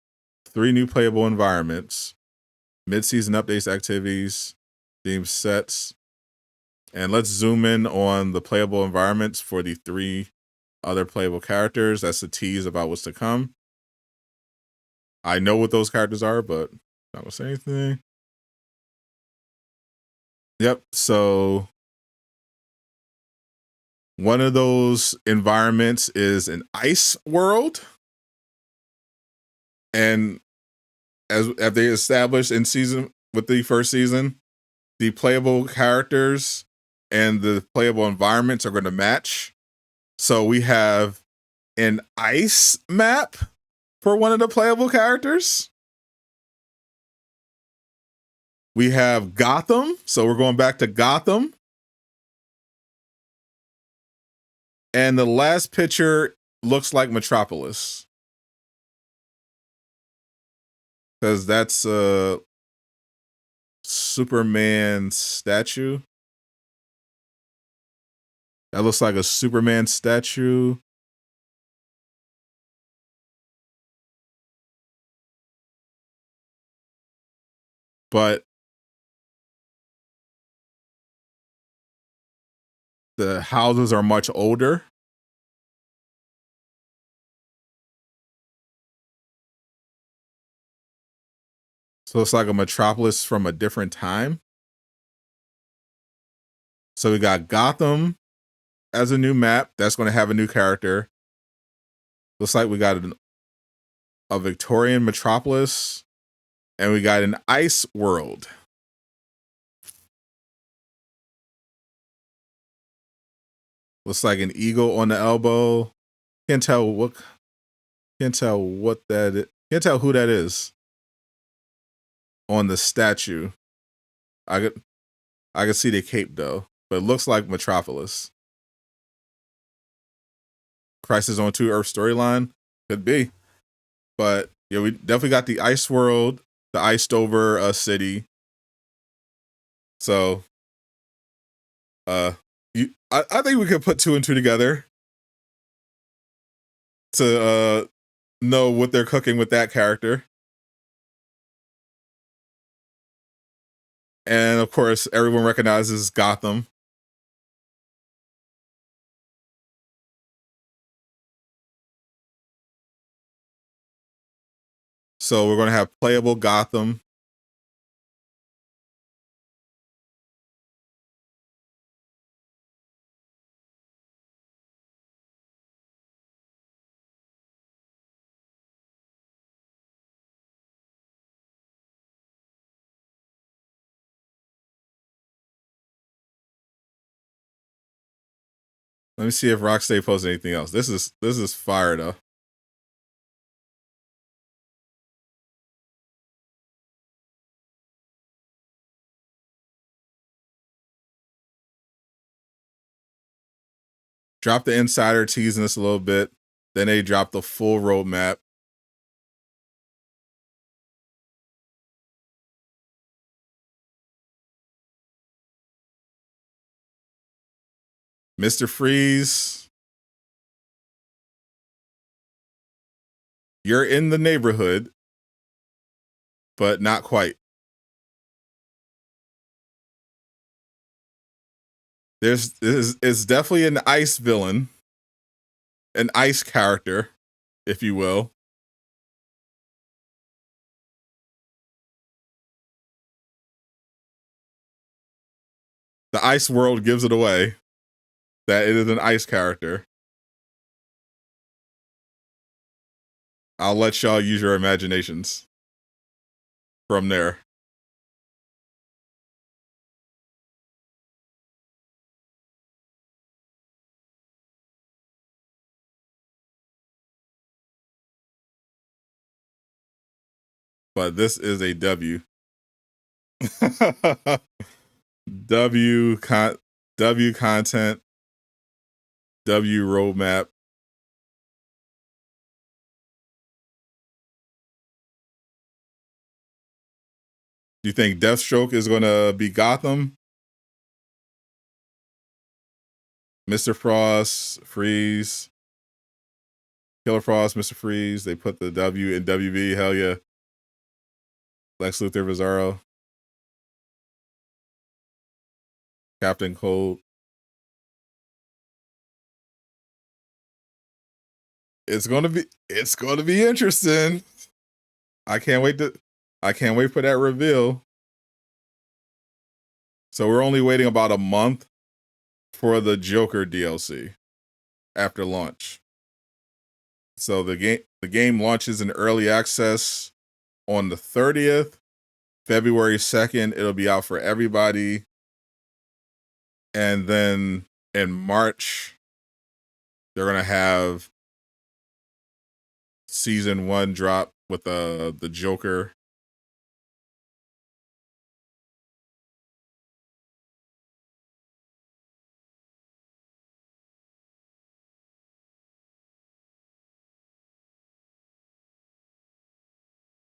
3 new playable environments. Mid-season updates, activities, theme sets. And let's zoom in on the playable environments for the 3 other playable characters. That's a tease about what's to come. I know what those characters are, but I'm not gonna say anything. Yep, so one of those environments is an ice world. And as they established in season with the first season, the playable characters and the playable environments are going to match. So we have an ice map for one of the playable characters. We have Gotham, so we're going back to Gotham. And the last picture looks like Metropolis. Because that's a Superman statue. That looks like a Superman statue. But the houses are much older. So it's like a Metropolis from a different time. So we got Gotham as a new map. That's going to have a new character. Looks like we got a Victorian Metropolis. And we got an ice world. Looks like an eagle on the elbow. Can't tell what that is. Can't tell who that is on the statue. I can see the cape though, but it looks like Metropolis. Crisis on 2 Earth storyline? Could be. But yeah, we definitely got the ice world, the iced over city. So I think we could put 2 and 2 together to know what they're cooking with that character. And of course, everyone recognizes Gotham. So we're going to have playable Gotham. Let me see if Rocksteady posts anything else. This is fire though. Drop the insider teasing us a little bit. Then they drop the full roadmap. Mr. Freeze, you're in the neighborhood, but not quite. It's definitely an ice villain, an ice character, if you will. The ice world gives it away that it is an ice character. I'll let y'all use your imaginations from there. But this is a W. W content, W roadmap. Do you think Deathstroke is going to be Gotham? Mr. Frost, Freeze, Killer Frost, Mr. Freeze. They put the W in WB. Hell yeah. Lex Luthor, Bizarro, Captain Cold. It's gonna be interesting. I can't wait for that reveal. So we're only waiting about a month for the Joker DLC after launch. So the game launches in early access on the 30th. February 2nd, it'll be out for everybody. And then in March, they're gonna have season 1 drop with the Joker.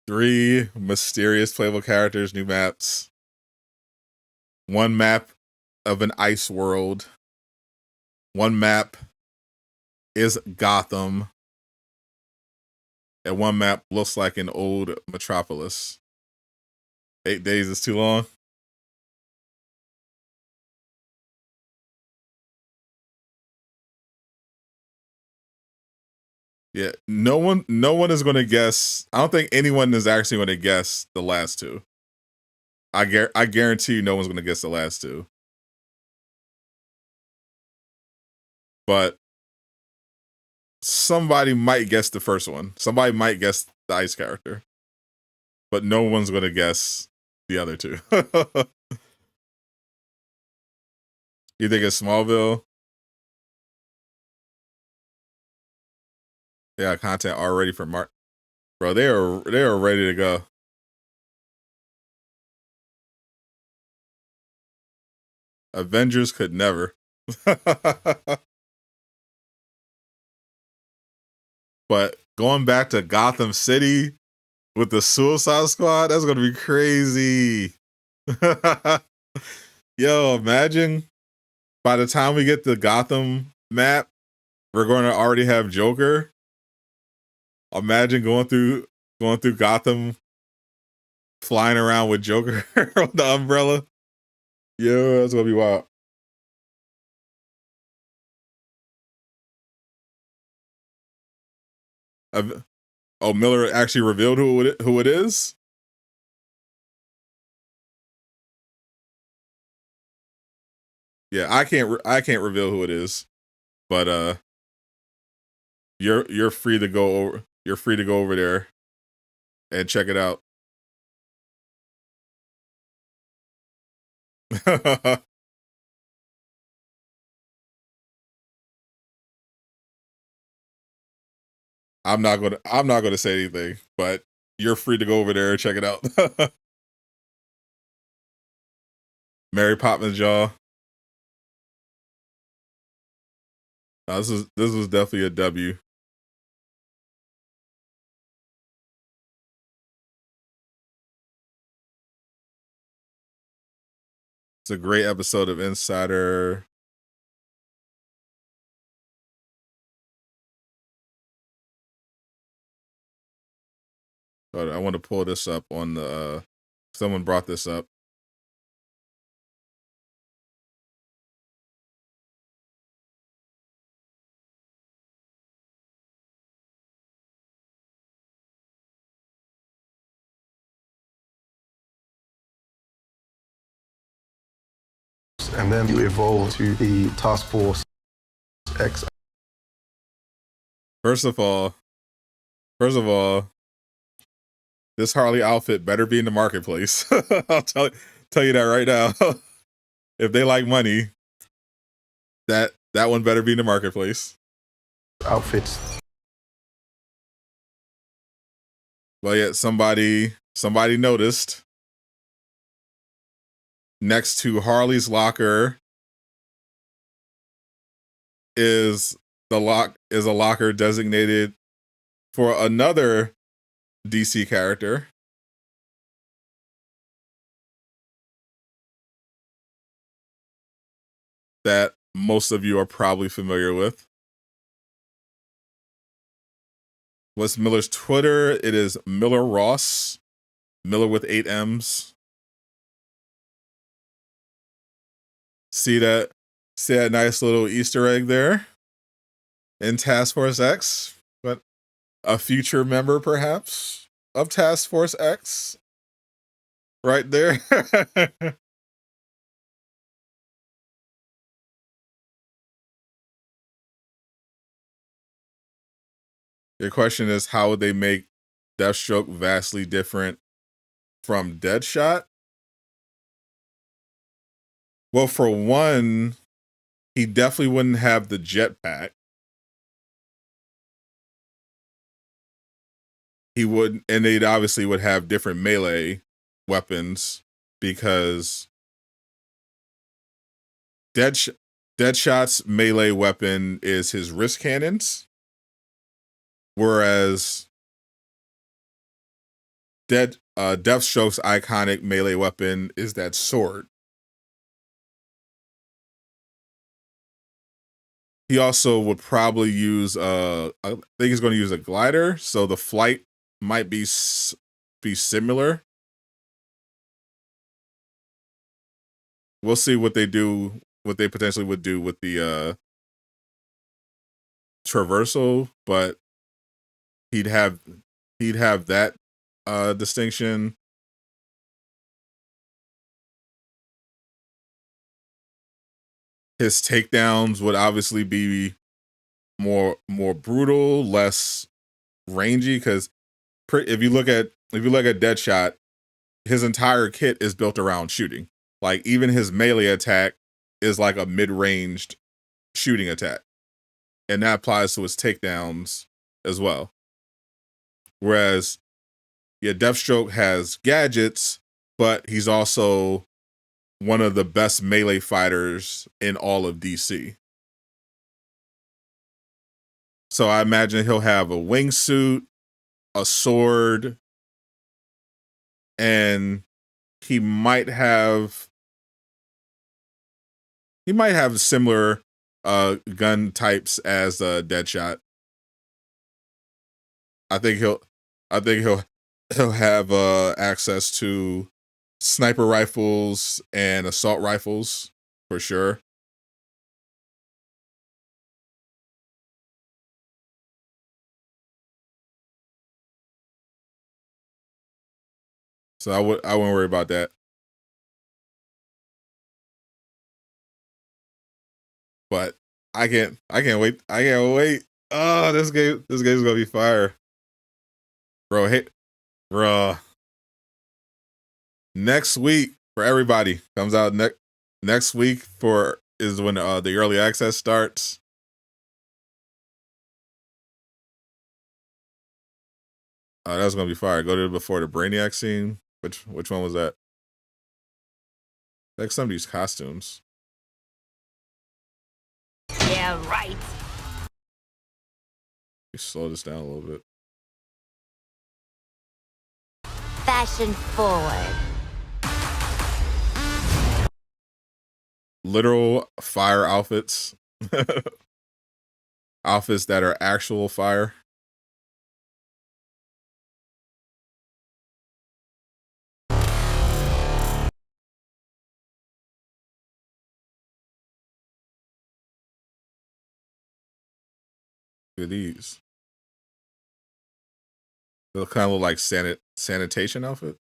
Three mysterious playable characters, new maps. One map of an ice world. One map is Gotham. And one map looks like an old metropolis. 8 days is too long. Yeah, no one is going to guess. I don't think anyone is actually going to guess the last two. I guarantee you no one's going to guess the last two. But somebody might guess the first one. Somebody might guess the ice character. But no one's going to guess the other two. You think it's Smallville? Yeah, content already for March. Bro, they are ready to go. Avengers could never. But going back to Gotham City with the Suicide Squad, that's gonna be crazy. Yo, imagine by the time we get the Gotham map, we're going to already have Joker. Imagine going through Gotham, flying around with Joker on the umbrella. Yo, that's gonna be wild. Oh, Miller actually revealed who it is? Yeah, I can't reveal who it is, but you're free to go over. You're free to go over there and check it out. I'm not gonna say anything, but you're free to go over there and check it out. Mary Poppins, y'all. This was definitely a W. It's a great episode of Insider. But I want to pull this up on the. Someone brought this up. And then you evolve to the Task Force X. First of all, this Harley outfit better be in the marketplace. I'll tell you that right now. If they like money, that one better be in the marketplace. Outfits. Well, yeah, somebody noticed. Next to Harley's locker is a locker designated for another DC character. That most of you are probably familiar with. What's Miller's Twitter? It is Miller Ross. Miller with 8 M's. See that nice little Easter egg there in Task Force X? But a future member, perhaps, of Task Force X? Right there. Your question is, how would they make Deathstroke vastly different from Deadshot? Well, for one, he definitely wouldn't have the jetpack. He would, and they obviously would have different melee weapons because Deadshot's melee weapon is his wrist cannons, whereas Deathstroke's iconic melee weapon is that sword. He also would probably use I think he's going to use a glider, so the flight might be similar. We'll see what they do, what they potentially would do with the traversal, but he'd have that distinction. His takedowns would obviously be more brutal, less rangy, because if you look at Deadshot, his entire kit is built around shooting. Like, even his melee attack is like a mid-ranged shooting attack. And that applies to his takedowns as well. Whereas, yeah, Deathstroke has gadgets, but he's also one of the best melee fighters in all of DC. So I imagine he'll have a wingsuit, a sword, and he might have similar gun types as Deadshot. I think he'll have access to sniper rifles and assault rifles for sure. So I wouldn't worry about that. But I can't wait. I can't wait. Oh, this game's gonna be fire. Bro, hey, bro. Next week for everybody comes out next week is when the early access starts. That's gonna be fire. Go to before the Brainiac scene. Which one was that? Like some of these costumes. Yeah, right. Slow this down a little bit. Fashion forward. Literal fire outfits. Outfits that are actual fire. Look at these. They'll kind of look like sanitation outfit.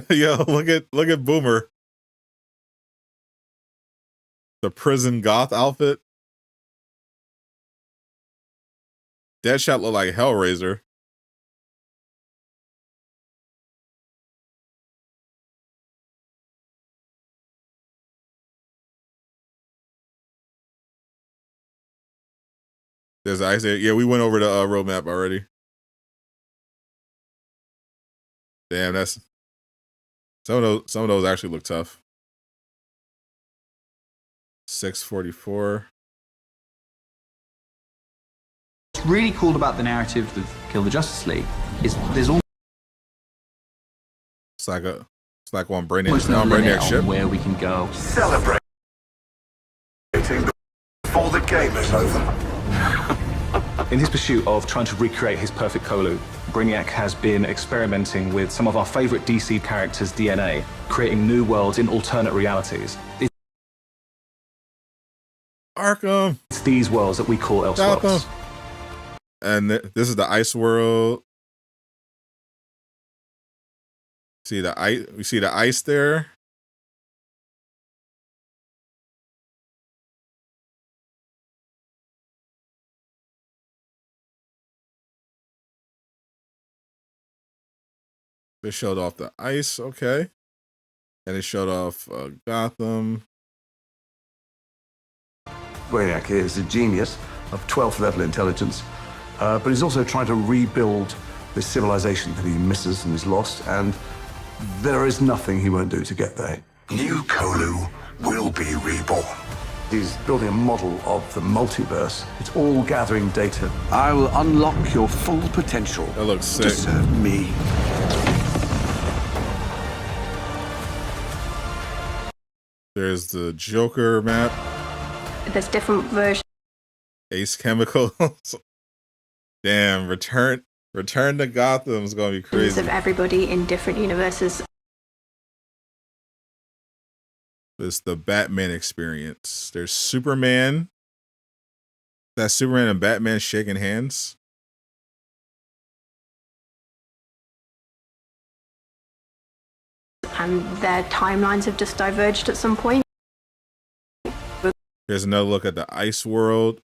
Yo, look at Boomer. The prison goth outfit. Deadshot look like Hellraiser. There's ice there. Yeah, we went over the roadmap already. Damn, that's some of those actually look tough. 644. What's really cool about the narrative of Kill the Justice League is there's almost it's like on Brainiac ship where we can go. Celebrating before the game is over. In his pursuit of trying to recreate his perfect Kolu, Brainiac has been experimenting with some of our favorite DC characters' DNA, creating new worlds in alternate realities. Arkham. It's these worlds that we call Elseworlds. And this is the ice world. See the ice? We see the ice there. They showed off the ice, okay. And they showed off Gotham. Brainiac is a genius of 12th level intelligence, but he's also trying to rebuild this civilization that he misses and is lost, and there is nothing he won't do to get there. New Kolu will be reborn. He's building a model of the multiverse. It's all gathering data. I will unlock your full potential that looks sick. To serve me. There's the Joker map. There's different versions. Ace Chemicals. Damn, Return to Gotham is gonna be crazy. Of everybody in different universes. It's the Batman experience. There's Superman. That's Superman and Batman shaking hands. And their timelines have just diverged at some point. There's another look at the Ice World.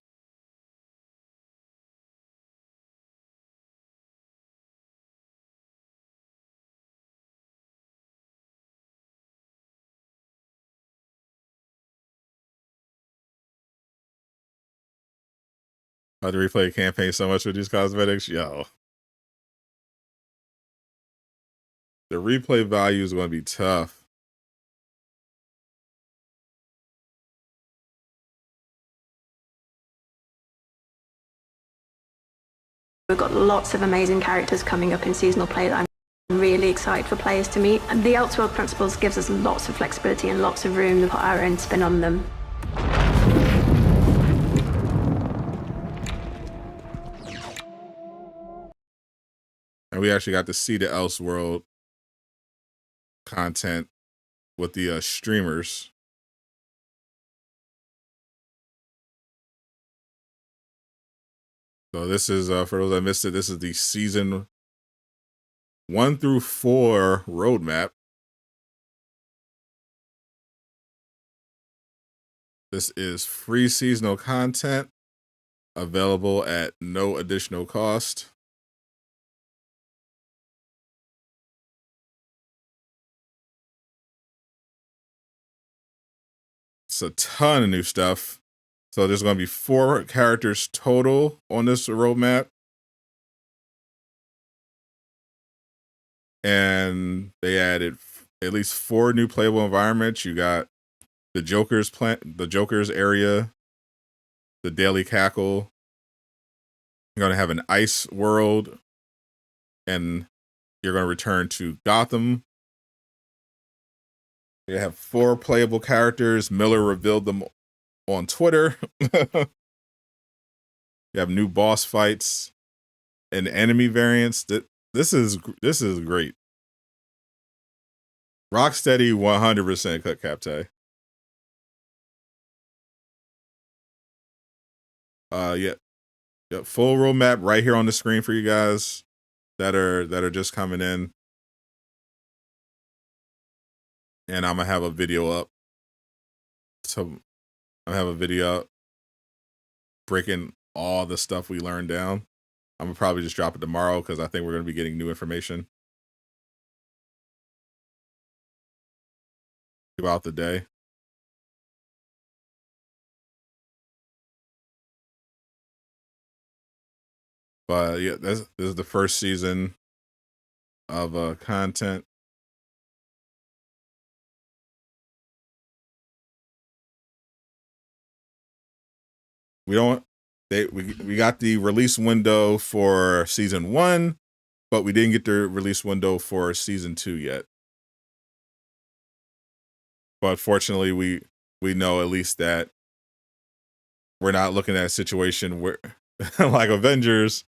I had to replay the campaign so much with these cosmetics. Yo. The replay value is going to be tough. We've got lots of amazing characters coming up in seasonal play that I'm really excited for players to meet. And the Elseworlds principles gives us lots of flexibility and lots of room to put our own spin on them. And we actually got to see the Elseworld content with the streamers. So this is, for those that missed it, this is the season 1 through 4 roadmap. This is free seasonal content available at no additional cost. It's a ton of new stuff. So there's going to be 4 characters total on this roadmap. And they added at least 4 new playable environments. You got the Joker's area, the Daily Cackle. You're going to have an ice world, and you're going to return to Gotham. You have 4 playable characters. Miller revealed them on Twitter. You have new boss fights and enemy variants. This is great. Rocksteady 100% cut Captai. Yeah, full roadmap right here on the screen for you guys that are just coming in. And I'm gonna have a video up. So I have a video up breaking all the stuff we learned down. I'm gonna probably just drop it tomorrow because I think we're gonna be getting new information throughout the day. But yeah, this is the first season of content. We got the release window for season 1, but we didn't get the release window for season 2 yet. But fortunately, we know at least that we're not looking at a situation where like Avengers,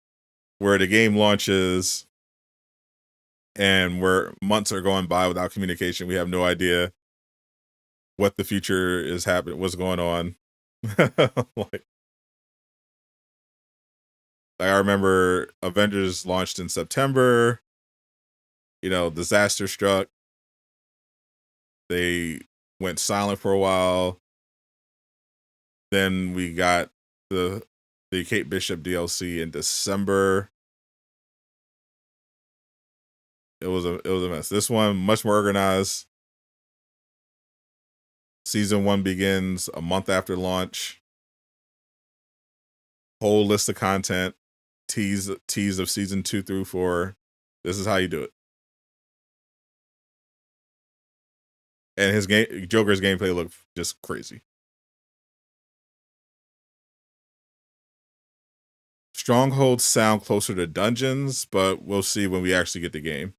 where the game launches and where months are going by without communication. We have no idea what the future is happening, what's going on. like I remember Avengers launched in September. You know, disaster struck. They went silent for a while. Then we got the Kate Bishop DLC in December. It was a mess. This one much more organized. Season 1 begins a month after launch. Whole list of content. Tease of season 2 through 4. This is how you do it. And Joker's gameplay looked just crazy. Strongholds sound closer to dungeons, but we'll see when we actually get the game.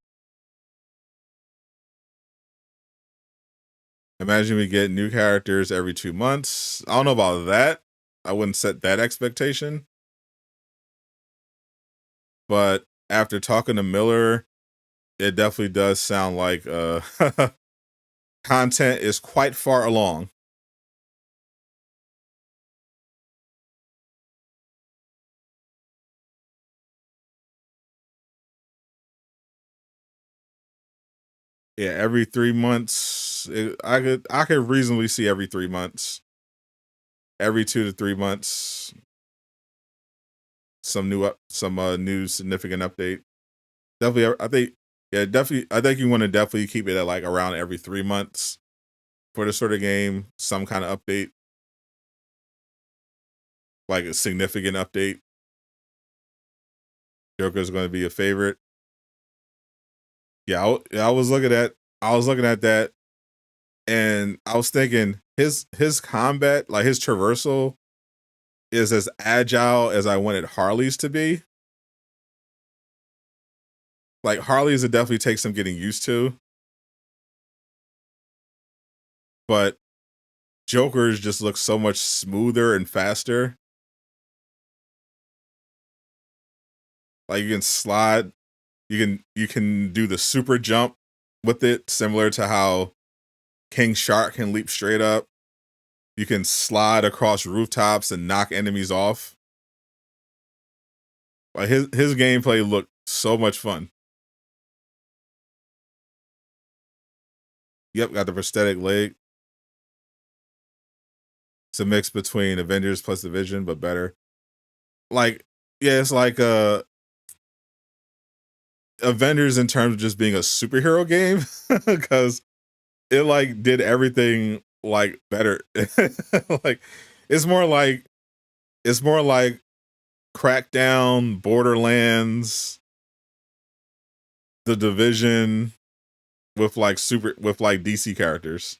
Imagine we get new characters every 2 months. I don't know about that. I wouldn't set that expectation. But after talking to Miller, it definitely does sound like content is quite far along. Yeah, every 3 months. I could reasonably see every 3 months. Every 2 to 3 months. Some new significant update. Definitely, I think you want to definitely keep it at like around every 3 months for this sort of game. Some kind of update, like a significant update. Joker's going to be a favorite. Yeah, I was looking at that, and I was thinking his combat, like his traversal, is as agile as I wanted Harley's to be. Like Harley's, it definitely takes some getting used to, but Joker's just looks so much smoother and faster. Like you can slide, you can do the super jump with it, similar to how King Shark can leap straight up. You can slide across rooftops and knock enemies off. Like his gameplay looked so much fun. Yep, got the prosthetic leg. It's a mix between Avengers plus Division, but better. Like, yeah, it's like Avengers in terms of just being a superhero game, because it like did everything like better. Like it's more like Crackdown, Borderlands, The Division with like DC characters.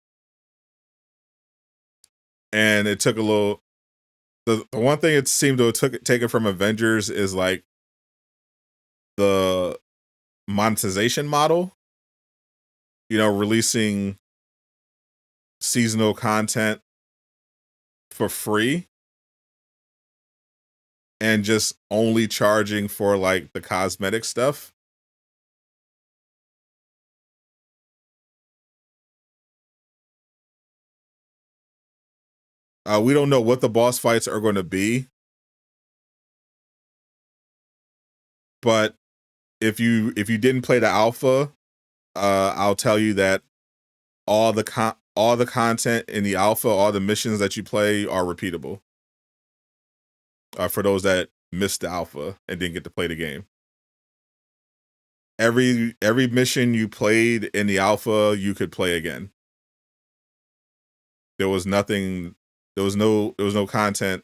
And it took a little, the one thing it seemed to have taken from Avengers is like the monetization model, releasing seasonal content for free and just only charging for like the cosmetic stuff. We don't know what the boss fights are going to be, but if you didn't play the alpha, I'll tell you that all the content in the alpha, all the missions that you play are repeatable. For those that missed the alpha and didn't get to play the game, every mission you played in the alpha, you could play again. There was no content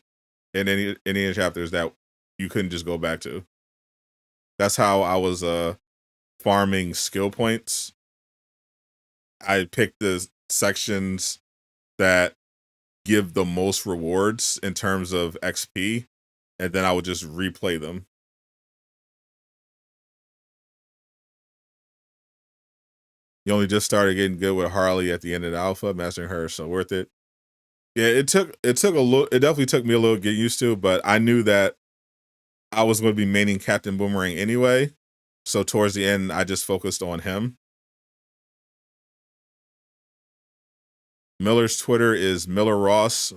in any chapters that you couldn't just go back to. That's how I was farming skill points. I picked the sections that give the most rewards in terms of XP, and then I would just replay them. You only just started getting good with Harley at the end of the alpha, mastering her, so worth it. Yeah, it definitely took me a little to get used to, but I knew that I was going to be maining Captain Boomerang anyway. So towards the end, I just focused on him. Miller's Twitter is Miller Ross,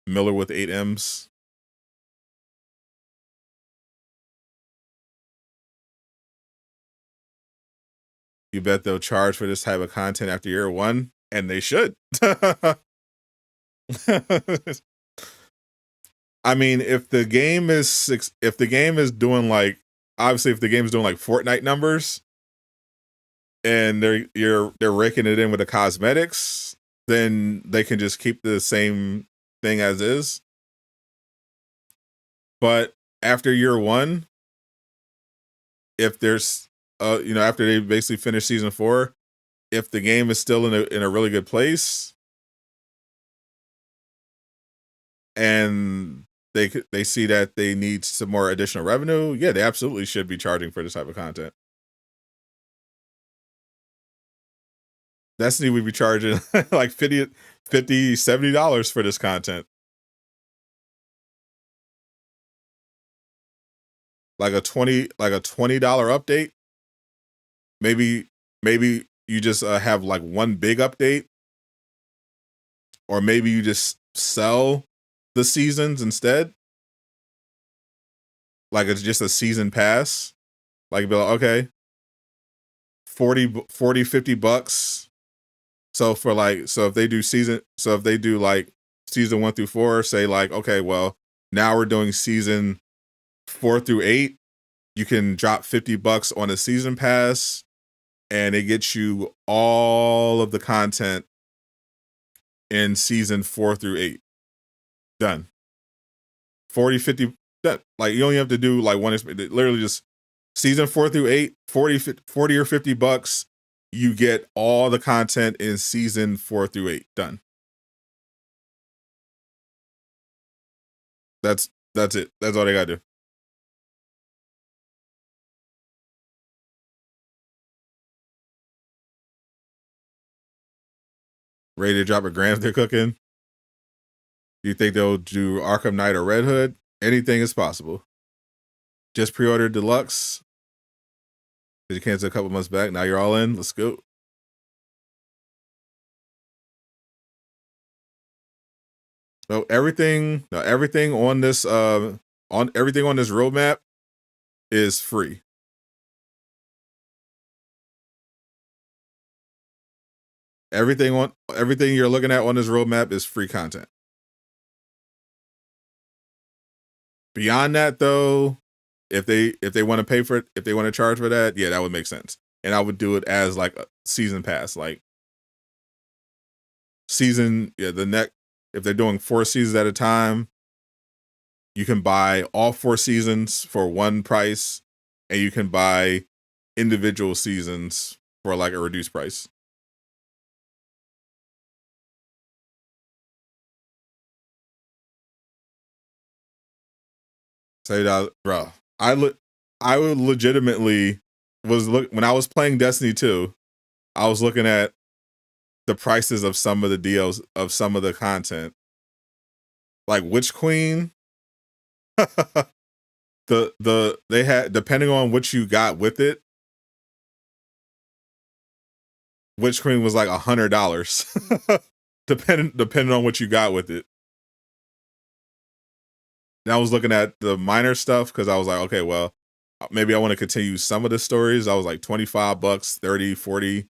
Miller with 8 M's. You bet they'll charge for this type of content after year 1, and they should. I mean, if the game is doing like, obviously if the game is doing like Fortnite numbers, and they're raking it in with the cosmetics, then they can just keep the same thing as is. But after year one, if there's after they basically finish season 4, if the game is still in a really good place and they see that they need some more additional revenue, yeah, they absolutely should be charging for this type of content. Destiny would be charging like $50, $70 for this content. Like a $20 update. Maybe you just have like one big update, or maybe you just sell the seasons instead. Like it's just a season pass. Like be like, okay, 40, $50. So if they do like season 1 through 4, say like, okay, well, now we're doing season 4 through 8. You can drop $50 on a season pass, and it gets you all of the content in season 4 through 8. Done. 40, 50. Done. Like you only have to do like one. Literally just season 4 through 8. 40 or $50. You get all the content in season 4 through 8. Done. That's it. That's all they gotta do. Ready to drop a grand if they're cooking? Do you think they'll do Arkham Knight or Red Hood? Anything is possible. Just pre-ordered Deluxe. Did you cancel a couple months back? Now you're all in. Let's go. So everything on this roadmap is free. Everything you're looking at on this roadmap is free content. Beyond that, though, if they want to pay for it, if they want to charge for that, yeah, that would make sense. And I would do it as like a season pass, like season. Yeah, if they're doing 4 seasons at a time, you can buy all 4 seasons for one price, and you can buy individual seasons for like a reduced price. $70, bro. I would legitimately when I was playing Destiny 2, I was looking at the prices of some of the deals of some of the content. Like Witch Queen, they had, depending on what you got with it, Witch Queen was like $100. depending on what you got with it. And I was looking at the minor stuff because I was like, okay, well, maybe I want to continue some of the stories. I was like $25, 30, 40.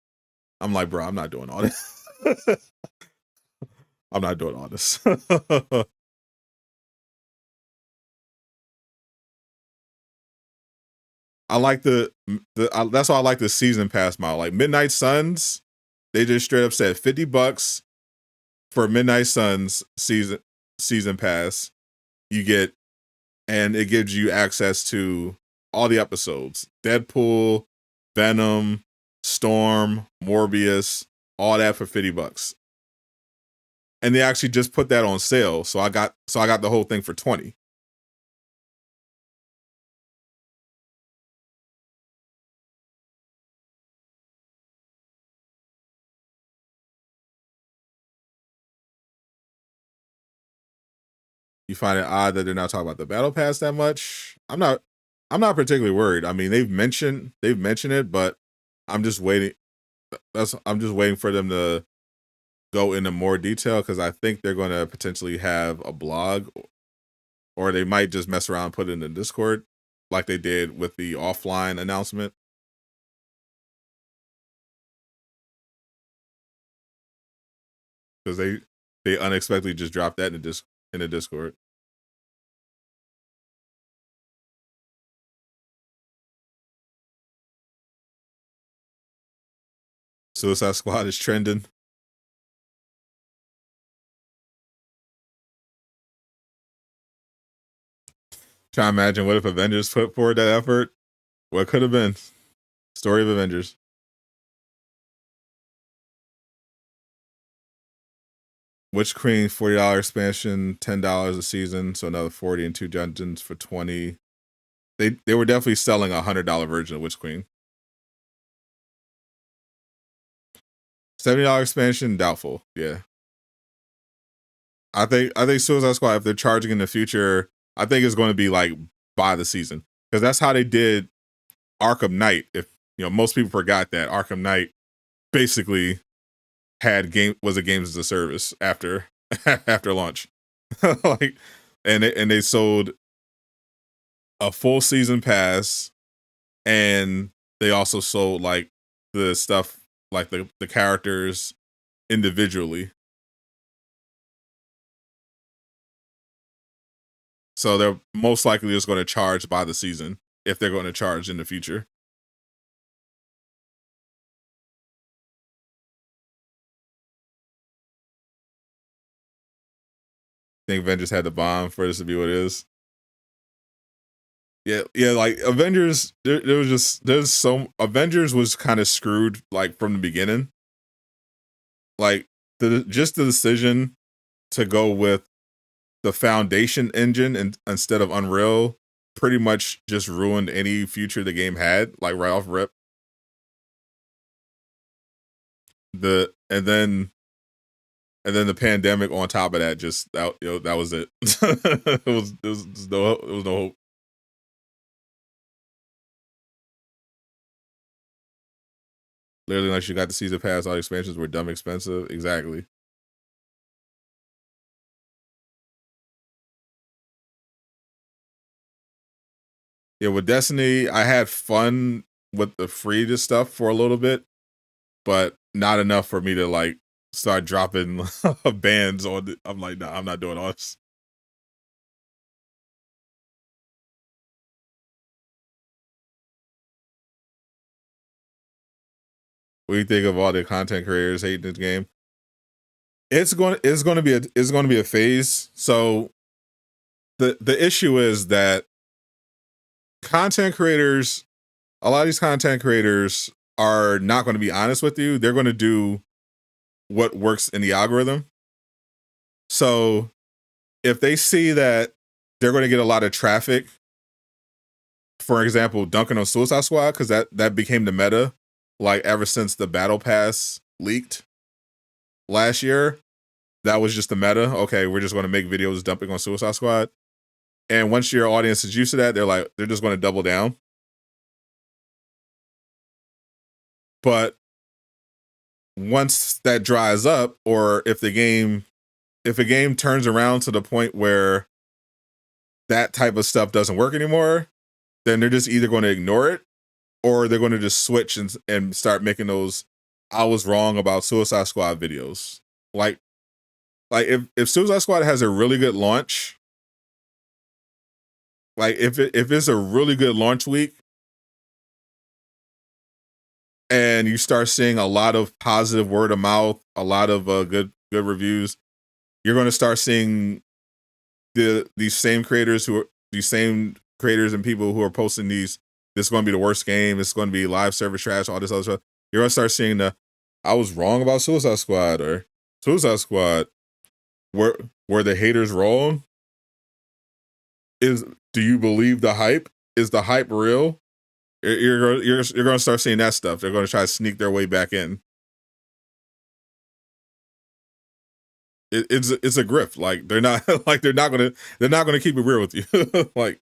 I'm like, bro, I'm not doing all this. I'm not doing all this. I like that's why I like the season pass model. Like Midnight Suns, they just straight up said $50 for Midnight Suns season pass. You get, and it gives you access to all the episodes: Deadpool, Venom, Storm, Morbius, all that for $50. And they actually just put that on sale, so I got the whole thing for $20. You find it odd that they're not talking about the battle pass that much? I'm not particularly worried. I mean, they've mentioned it, but I'm just waiting. I'm just waiting for them to go into more detail, because I think they're going to potentially have a blog, or they might just mess around and put it in the Discord like they did with the offline announcement. Because they unexpectedly just dropped that in the Discord. Suicide Squad is trending. Try to imagine what if Avengers put forward that effort. What could have been? Story of Avengers. Witch Queen $40 expansion, $10 a season, so another 40 and 2 dungeons for 20. They were definitely selling a $100 version of Witch Queen. $70 expansion, doubtful. Yeah. I think Suicide Squad, if they're charging in the future, I think it's going to be like by the season, because that's how they did Arkham Knight. If most people forgot that Arkham Knight basically was a games as a service after launch. Like, and they sold a full season pass, and they also sold like the stuff, like the characters individually. So they're most likely just going to charge by the season, if they're going to charge in the future. Think Avengers had the bomb for this to be what it is. Yeah, like Avengers, Avengers was kind of screwed like from the beginning. Like the decision to go with the Foundation engine instead of Unreal pretty much just ruined any future the game had, like right off rip. And then the pandemic on top of that, just that was it. It was no hope. Literally, like, you got the season pass, all the expansions were dumb expensive. Exactly. Yeah, with Destiny, I had fun with the free stuff for a little bit, but not enough for me to like start dropping bans on. I'm like, nah, I'm not doing all this. What do you think of all the content creators hating this game? It's going to be a phase. So the issue is that content creators, a lot of these content creators are not going to be honest with you. They're going to do what works in the algorithm. So if they see that they're going to get a lot of traffic, for example, dunking on Suicide Squad, because that became the meta, like ever since the Battle Pass leaked last year, that was just the meta. Okay, we're just going to make videos dumping on Suicide Squad. And once your audience is used to that, they're just going to double down. But once that dries up, or if a game turns around to the point where that type of stuff doesn't work anymore, then they're just either going to ignore it, or they're going to just switch and start making those "I was wrong about Suicide Squad" videos. Like if Suicide Squad has a really good launch, like if it's a really good launch week, and you start seeing a lot of positive word of mouth, a lot of good reviews, you're going to start seeing these same creators and people who are posting these. This is going to be the worst game. It's going to be live service trash. All this other stuff. You're going to start seeing "I was wrong about Suicide Squad" or "Suicide Squad." Were the haters wrong? Do you believe the hype? Is the hype real? You're going to start seeing that stuff. They're going to try to sneak their way back in. It's a grift. Like they're not going to keep it real with you. Like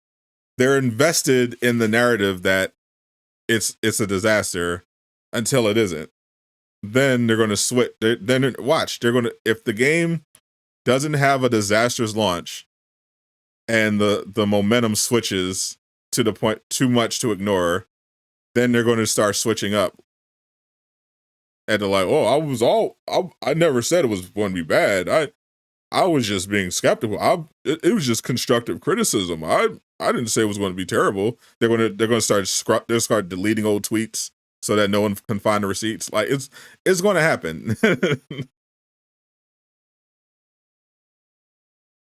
they're invested in the narrative that it's a disaster until it isn't. Then they're going to switch. They're going to, if the game doesn't have a disastrous launch and the momentum switches to the point too much to ignore, then they're going to start switching up. And they're like, "Oh, I never said it was going to be bad. I was just being skeptical. It was just constructive criticism. I didn't say it was going to be terrible." They're going to start deleting old tweets so that no one can find the receipts. Like it's going to happen.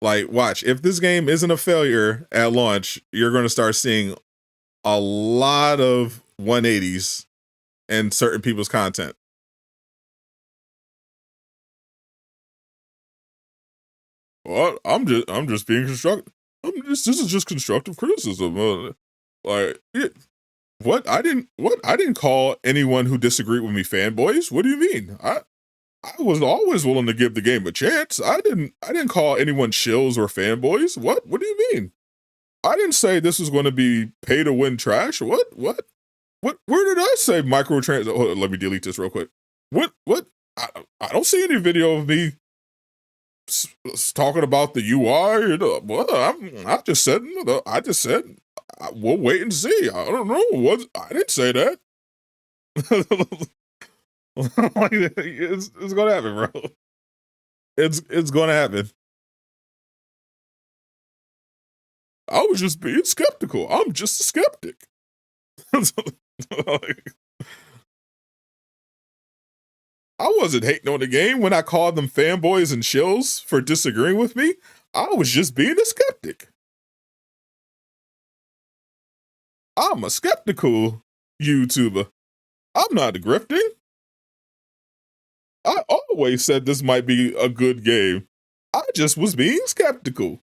Like, watch, if this game isn't a failure at launch, you're going to start seeing a lot of 180s in certain people's content. Well, I'm just being constructive. This is just constructive criticism. Like, what? I didn't call anyone who disagreed with me fanboys. What do you mean? I was always willing to give the game a chance. I didn't call anyone shills or fanboys. What do you mean? I didn't say this was going to be pay to win trash. What? Where did I say microtrans? Oh, let me delete this real quick. What? I don't see any video of me talking about the UI. Well, I just said we'll wait and see. I don't know. I didn't say that. Like, it's gonna happen, bro. It's gonna happen. I was just being skeptical. I'm just a skeptic. Like, I wasn't hating on the game when I called them fanboys and shills for disagreeing with me. I was just being a skeptic. I'm a skeptical YouTuber. I'm not grifting. I always said this might be a good game. I just was being skeptical.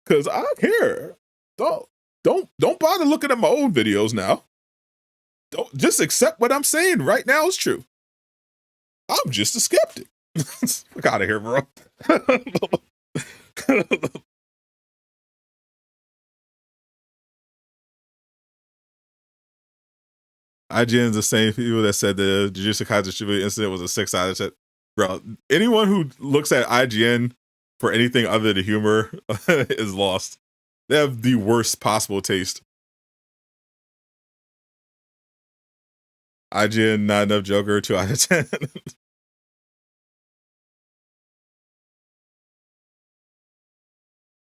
Cause I care. Don't bother looking at my old videos now. Don't just accept what I'm saying right now is true. I'm just a skeptic. Fuck out of here, bro. IGN's the same people that said the Jujutsu Kaisen Shibuya incident was a 6 out of 10. Bro, anyone who looks at IGN for anything other than humor is lost. They have the worst possible taste. IGN, not enough Joker, 2 out of 10.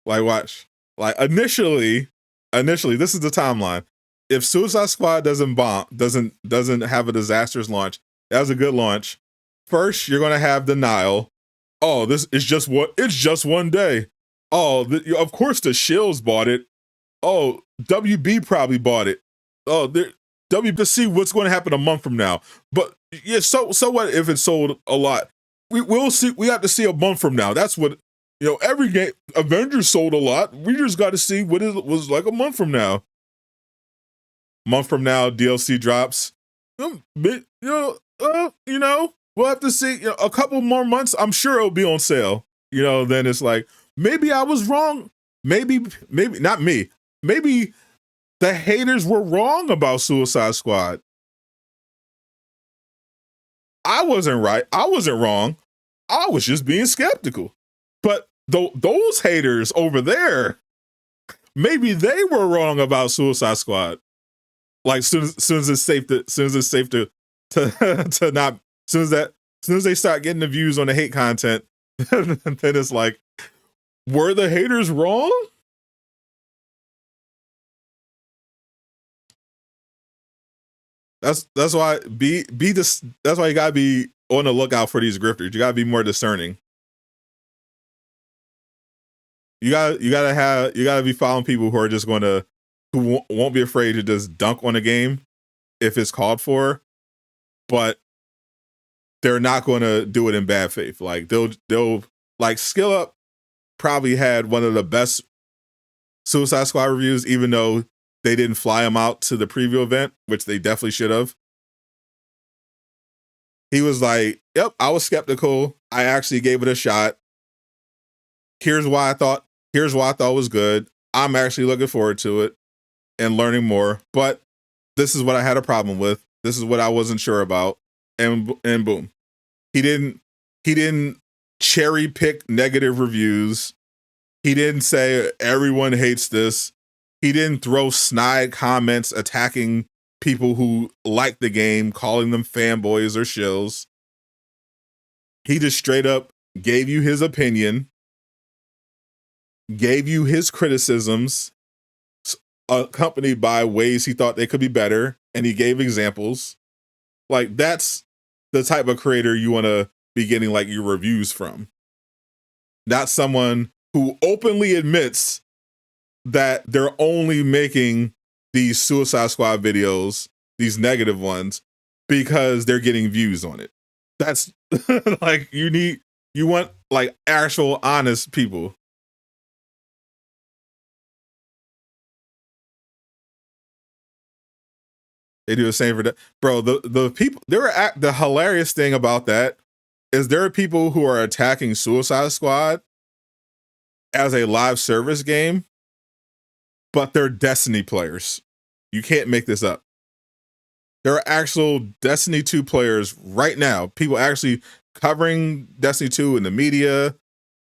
Like, watch. Like, initially, this is the timeline. If Suicide Squad doesn't have a disastrous launch, that was a good launch. First, you're gonna have denial. Oh, it's just one day. Oh, of course the shills bought it. Oh, WB probably bought it. Oh, WB to see what's going to happen a month from now. But yeah, so what if it sold a lot? We'll see. We have to see a month from now. That's what, every game. Avengers sold a lot. We just got to see what it was like a month from now. Month from now, DLC drops. We'll have to see. A couple more months, I'm sure it'll be on sale. Then it's like, maybe I was wrong. Maybe not me. Maybe the haters were wrong about Suicide Squad. I wasn't right. I wasn't wrong. I was just being skeptical. But those haters over there, maybe they were wrong about Suicide Squad. Like, soon as it's safe to not, soon as they start getting the views on the hate content, then it's like, were the haters wrong? That's why that's why you gotta be on the lookout for these grifters. You gotta be more discerning. You gotta be following people who are just who won't be afraid to just dunk on a game if it's called for, but they're not going to do it in bad faith. Like they'll like Skill Up probably had one of the best Suicide Squad reviews, even though they didn't fly him out to the preview event, which they definitely should have. He was like, yep, I was skeptical. I actually gave it a shot. Here's why I thought it was good. I'm actually looking forward to it and learning more. But this is what I had a problem with. This is what I wasn't sure about. And boom. He didn't cherry pick negative reviews. He didn't say everyone hates this. He didn't throw snide comments attacking people who like the game, calling them fanboys or shills. He just straight up gave you his opinion, gave you his criticisms, accompanied by ways he thought they could be better, and he gave examples. Like, that's the type of creator you want to be getting like your reviews from. Not someone who openly admits that they're only making these Suicide Squad videos, these negative ones, because they're getting views on it. That's like, you want like actual honest people. They do the same for that. Bro, the people, the hilarious thing about that is there are people who are attacking Suicide Squad as a live service game, but they're Destiny players. You can't make this up. There are actual Destiny 2 players right now, people actually covering Destiny 2 in the media,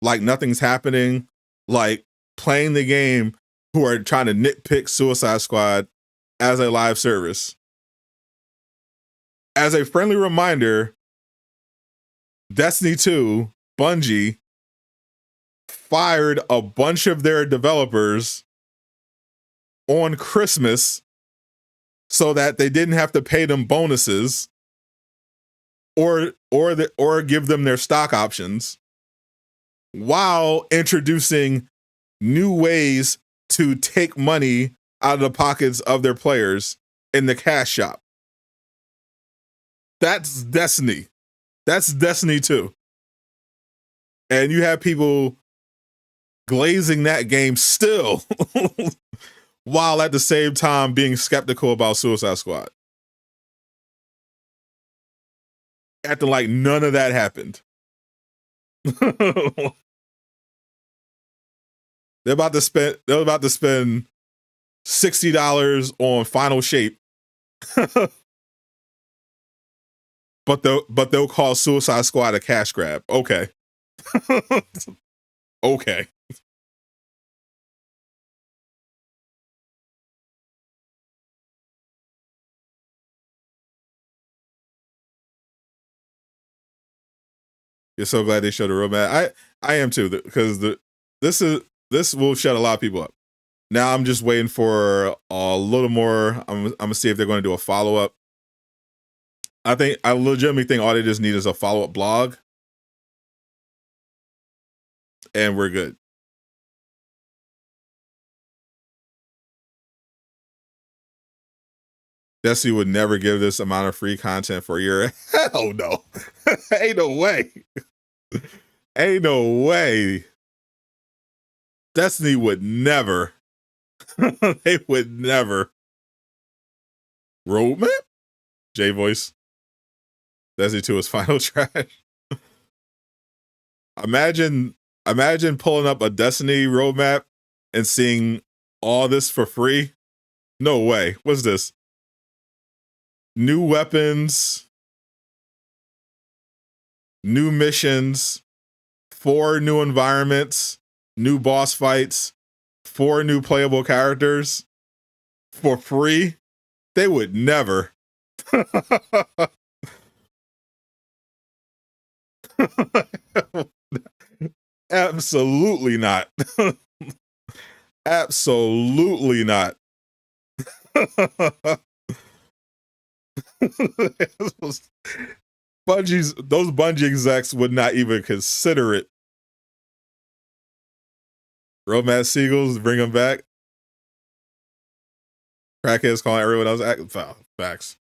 like nothing's happening, like playing the game, who are trying to nitpick Suicide Squad as a live service. As a friendly reminder, Destiny 2, Bungie, fired a bunch of their developers on Christmas so that they didn't have to pay them bonuses or give them their stock options, while introducing new ways to take money out of the pockets of their players in the cash shop. That's Destiny. That's Destiny 2. And you have people glazing that game still while at the same time being skeptical about Suicide Squad. Acting like none of that happened. They're about to spend $60 on Final Shape. But they'll call Suicide Squad a cash grab. Okay. Okay. You're so glad they showed the roadmap. I am too, because this will shut a lot of people up. Now I'm just waiting for a little more. I'm gonna see if they're going to do a follow up. I legitimately think all they just need is a follow up blog, and we're good. Destiny would never give this amount of free content for a year. Hell no. Ain't no way. Ain't no way. Destiny would never. They would never. Roadmap? J voice. Destiny 2 is final trash. Imagine pulling up a Destiny roadmap and seeing all this for free. No way. What's this? New weapons, new missions, 4 new environments, new boss fights, 4 new playable characters for free. They would never. Absolutely not. Absolutely not. Those Bungie execs would not even consider it. Romance Seagulls, bring them back. Crackheads calling everyone else acting. Facts.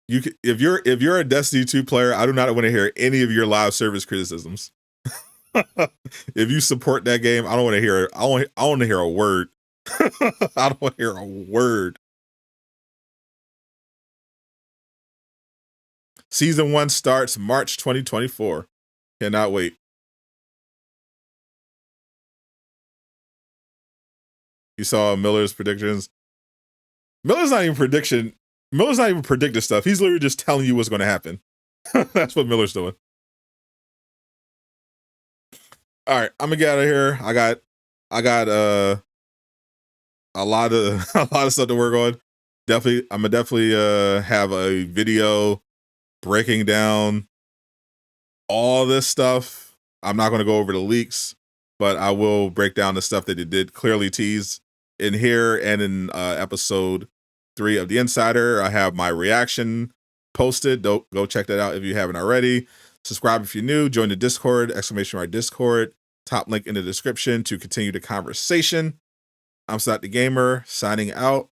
If you're a Destiny 2 player, I do not want to hear any of your live service criticisms. If you support that game, I don't want to hear it. I want to hear a word. I don't want to hear a word. Season 1 starts March 2024. Cannot wait. You saw Miller's predictions. Miller's not even predicting stuff. He's literally just telling you what's going to happen. That's what Miller's doing. All right, I'm gonna get out of here. I got a lot of stuff to work on. I'm gonna definitely have a video breaking down all this stuff. I'm not gonna go over the leaks, but I will break down the stuff that they did clearly tease in here and in episode 3 of The Insider. I have my reaction posted. Go check that out if you haven't already. Subscribe if you're new. Join the Discord, !Discord. Top link in the description to continue the conversation. I'm Sadot the Gamer, signing out.